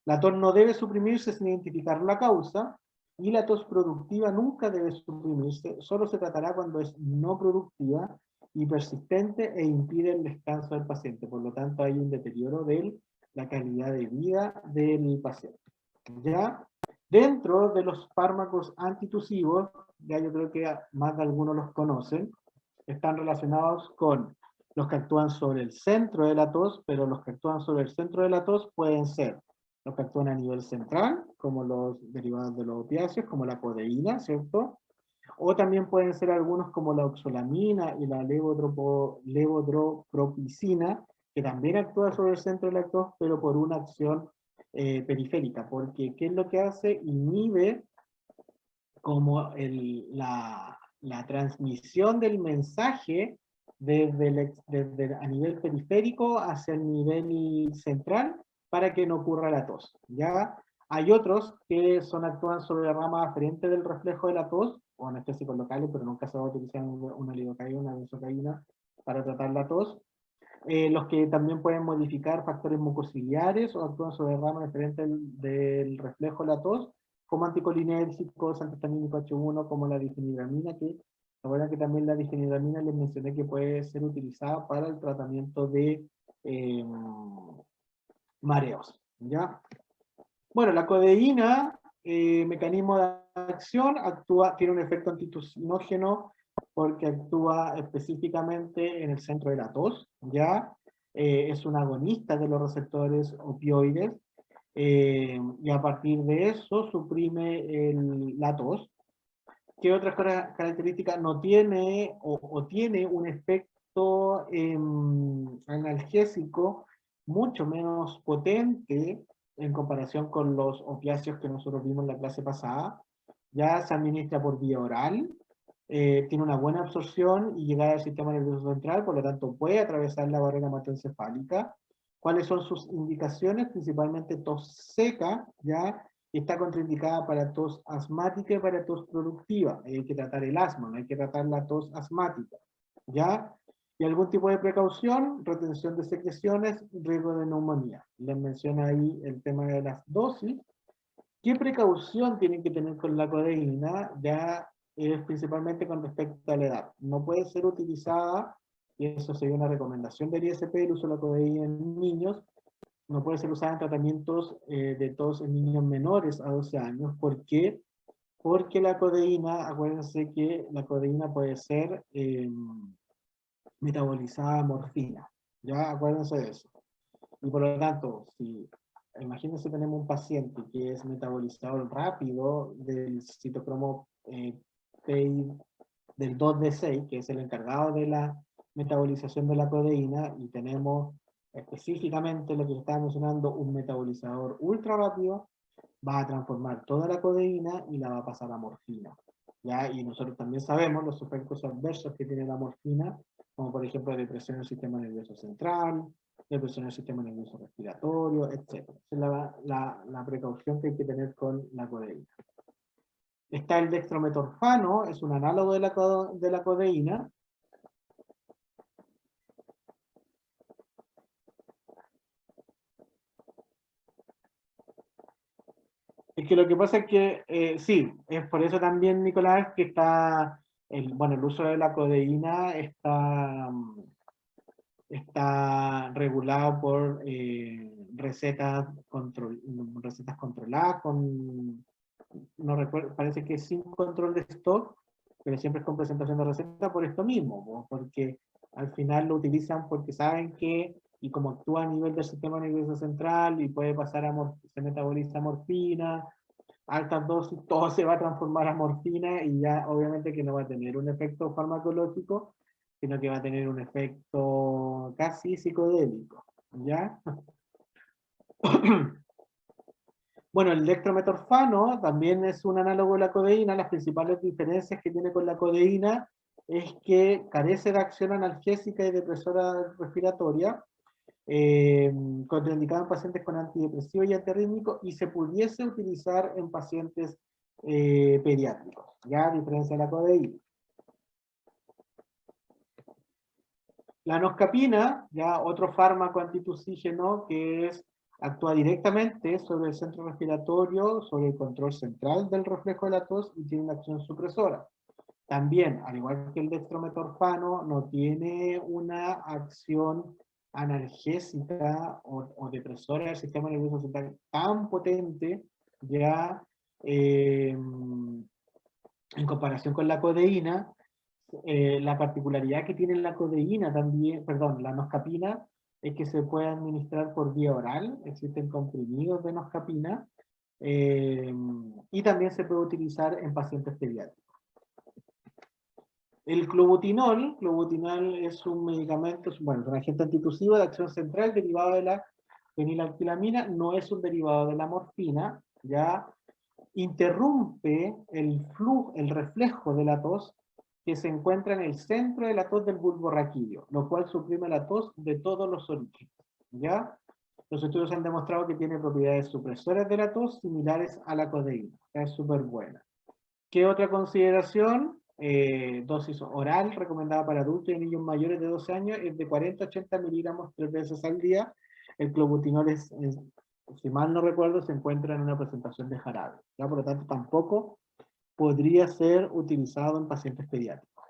La tos no debe suprimirse sin identificar la causa, y la tos productiva nunca debe suprimirse, solo se tratará cuando es no productiva y persistente e impide el descanso del paciente. Por lo tanto, hay un deterioro de la calidad de vida del paciente. ¿Ya? Dentro de los fármacos antitusivos, ya yo creo que más de algunos los conocen, están relacionados con los que actúan sobre el centro de la tos, pero los que actúan sobre el centro de la tos pueden ser los que actúan a nivel central, como los derivados de los opiáceos, como la codeína, ¿cierto? O también pueden ser algunos como la oxolamina y la levodropropicina, que también actúa sobre el centro de la tos, pero por una acción periférica, porque ¿qué es lo que hace? Inhibe como la transmisión del mensaje desde a nivel periférico hacia el nivel central para que no ocurra la tos. ¿Ya? Hay otros que actúan sobre la rama aferente del reflejo de la tos, o anestésicos locales, pero nunca se va a utilizar una lidocaína, una benzocaína para tratar la tos. Los que también pueden modificar factores mucociliares o actúan sobre ramas diferentes del reflejo de la tos, como anticolinérgicos, antihistamínico H1, como la difenidramina, que ahora que también la difenidramina les mencioné que puede ser utilizada para el tratamiento de mareos. ¿Ya? Bueno, la codeína, mecanismo de acción, tiene un efecto antitusinógeno porque actúa específicamente en el centro de la tos, ¿ya? Es un agonista de los receptores opioides, y a partir de eso suprime la tos. ¿Qué otras características no tiene o tiene un efecto analgésico mucho menos potente en comparación con los opiáceos que nosotros vimos en la clase pasada? Ya se administra por vía oral, tiene una buena absorción y llegada al sistema nervioso central, por lo tanto puede atravesar la barrera hematoencefálica. ¿Cuáles son sus indicaciones? Principalmente tos seca, ¿ya? Está contraindicada para tos asmática y para tos productiva. Hay que tratar el asma, no hay que tratar la tos asmática, ¿ya? Y algún tipo de precaución, retención de secreciones, riesgo de neumonía. Les menciona ahí el tema de las dosis. ¿Qué precaución tienen que tener con la codeína? Ya es principalmente con respecto a la edad. No puede ser utilizada, y eso sería una recomendación del ISP, el uso de la codeína en niños, no puede ser usada en tratamientos de tos en niños menores a 12 años. ¿Por qué? Porque la codeína, acuérdense que la codeína puede ser metabolizada a morfina. Ya, acuérdense de eso. Y por lo tanto, si imagínense tenemos un paciente que es metabolizador rápido del citocromo PI del 2D6, que es el encargado de la metabolización de la codeína, y tenemos específicamente lo que estaba mencionando, un metabolizador ultra rápido, va a transformar toda la codeína y la va a pasar a morfina. ¿Ya? Y nosotros también sabemos los efectos adversos que tiene la morfina, como por ejemplo depresión del sistema nervioso central, depresión del sistema nervioso respiratorio, etc. Esa es la precaución que hay que tener con la codeína. Está el dextrometorfano, es un análogo de la codeína. Es que lo que pasa es que, sí, es por eso también, Nicolás, que está, el uso de la codeína está regulado por recetas controladas, no recuerdo, parece que sin control de stock, pero siempre es con presentación de receta por esto mismo, porque al final lo utilizan porque saben que, y como actúa a nivel del sistema nervioso central, y puede pasar se metaboliza morfina, altas dosis, todo se va a transformar a morfina, y ya obviamente que no va a tener un efecto farmacológico, sino que va a tener un efecto casi psicodélico, ¿ya? Bueno, el dextrometorfano también es un análogo de la codeína. Las principales diferencias que tiene con la codeína es que carece de acción analgésica y depresora respiratoria, contraindicado en pacientes con antidepresivos y antiarrítmicos, y se pudiese utilizar en pacientes pediátricos, ya a diferencia de la codeína. La noscapina, ya otro fármaco antitusígeno que actúa directamente sobre el centro respiratorio, sobre el control central del reflejo de la tos y tiene una acción supresora. También, al igual que el dextrometorfano, no tiene una acción analgésica o depresora del sistema nervioso central tan potente, ya en comparación con la codeína. La particularidad que tiene la codeína también, perdón, la noscapina, es que se puede administrar por vía oral, existen comprimidos de noscapina, y también se puede utilizar en pacientes pediátricos. El clobutinol es un medicamento, bueno, es un agente antitusivo de acción central derivado de la fenilalquilamina, no es un derivado de la morfina, ya interrumpe el reflejo de la tos que se encuentra en el centro de la tos del bulbo raquídeo, lo cual suprime la tos de todos los orígenes, ¿ya? Los estudios han demostrado que tiene propiedades supresoras de la tos similares a la codeína, es súper buena. ¿Qué otra consideración? Dosis oral recomendada para adultos y niños mayores de 12 años es de 40 a 80 miligramos 3 veces al día. El clobutinol si mal no recuerdo, se encuentra en una presentación de jarabe, ¿ya? Por lo tanto, tampoco podría ser utilizado en pacientes pediátricos.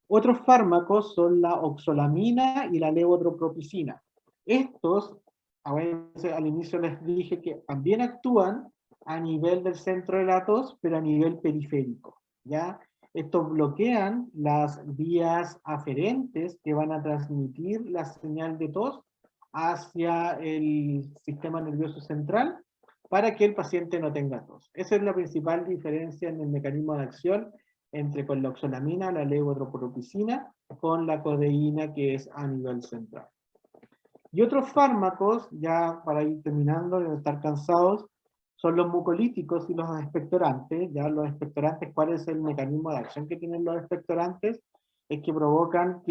Otros fármacos son la oxolamina y la levotropropicina. Estos, al inicio les dije que también actúan a nivel del centro de la tos, pero a nivel periférico, ¿ya? Estos bloquean las vías aferentes que van a transmitir la señal de tos hacia el sistema nervioso central para que el paciente no tenga tos. Esa es la principal diferencia en el mecanismo de acción entre con la oxolamina, la levotropropicina, con la codeína que es a nivel central. Y otros fármacos, ya para ir terminando, de estar cansados, son los mucolíticos y los expectorantes. Ya los expectorantes, ¿cuál es el mecanismo de acción que tienen los expectorantes? Es que provocan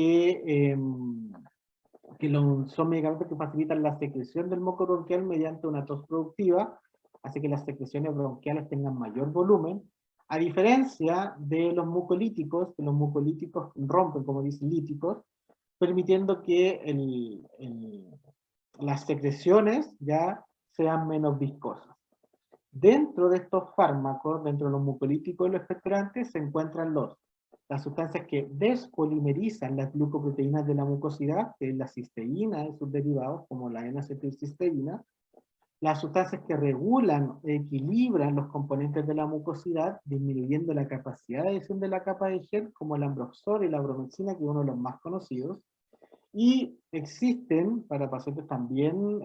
son medicamentos que facilitan la secreción del moco bronquial mediante una tos productiva, hace que las secreciones bronquiales tengan mayor volumen, a diferencia de los mucolíticos, que los mucolíticos rompen, como dicen, líticos, permitiendo que las secreciones ya sean menos viscosas. Dentro de estos fármacos, dentro de los mucolíticos y los expectorantes, se encuentran las sustancias que despolimerizan las glucoproteínas de la mucosidad, que es la cisteína y sus derivados, como la N-acetilcisteína, las sustancias que regulan, equilibran los componentes de la mucosidad, disminuyendo la capacidad de adhesión de la capa de gel, como el ambroxol y la bromexina, que es uno de los más conocidos, y existen, para pacientes también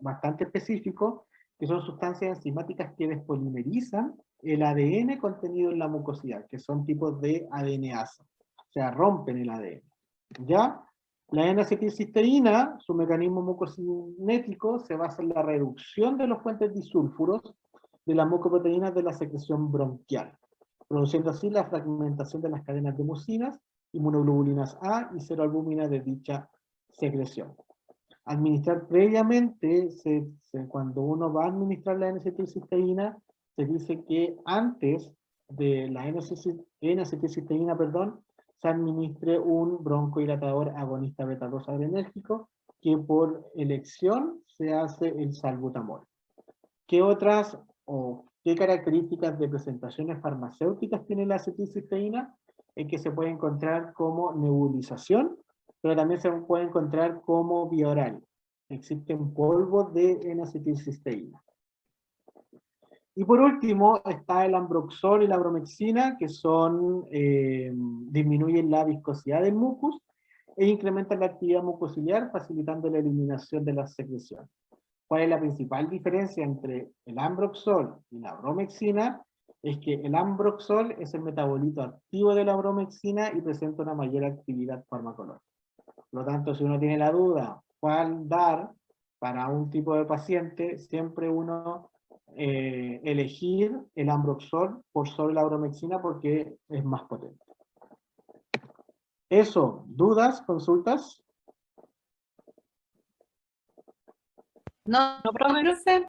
bastante específicos, que son sustancias enzimáticas que despolimerizan el ADN contenido en la mucosidad, que son tipos de ADNasa, o sea, rompen el ADN. ¿Ya? La N-acetilcisteína, su mecanismo mucocinético, se basa en la reducción de los puentes disulfuros de las mucoproteínas de la secreción bronquial, produciendo así la fragmentación de las cadenas de mucinas, inmunoglobulinas A y ceroalbúmina de dicha secreción. Administrar previamente, cuando uno va a administrar la N-acetilcisteína, se dice que antes de la N-acetilcisteína, se administre un broncohilatador agonista beta-2 adrenérgico, que por elección se hace el salbutamol. ¿Qué otras o qué características de presentaciones farmacéuticas tiene la acetilcisteína? Es que se puede encontrar como nebulización, pero también se puede encontrar como vía oral. Existen polvos de N-acetilcisteína. Y por último está el ambroxol y la bromexina, que disminuyen la viscosidad del mucus e incrementan la actividad mucociliar, facilitando la eliminación de las secreciones. ¿Cuál es la principal diferencia entre el ambroxol y la bromexina? Es que el ambroxol es el metabolito activo de la bromexina y presenta una mayor actividad farmacológica. Por lo tanto, si uno tiene la duda cuál dar para un tipo de paciente, siempre uno elegir el Ambroxol por sobre la bromexina porque es más potente. Eso, ¿dudas, consultas? No, No, profe. profe.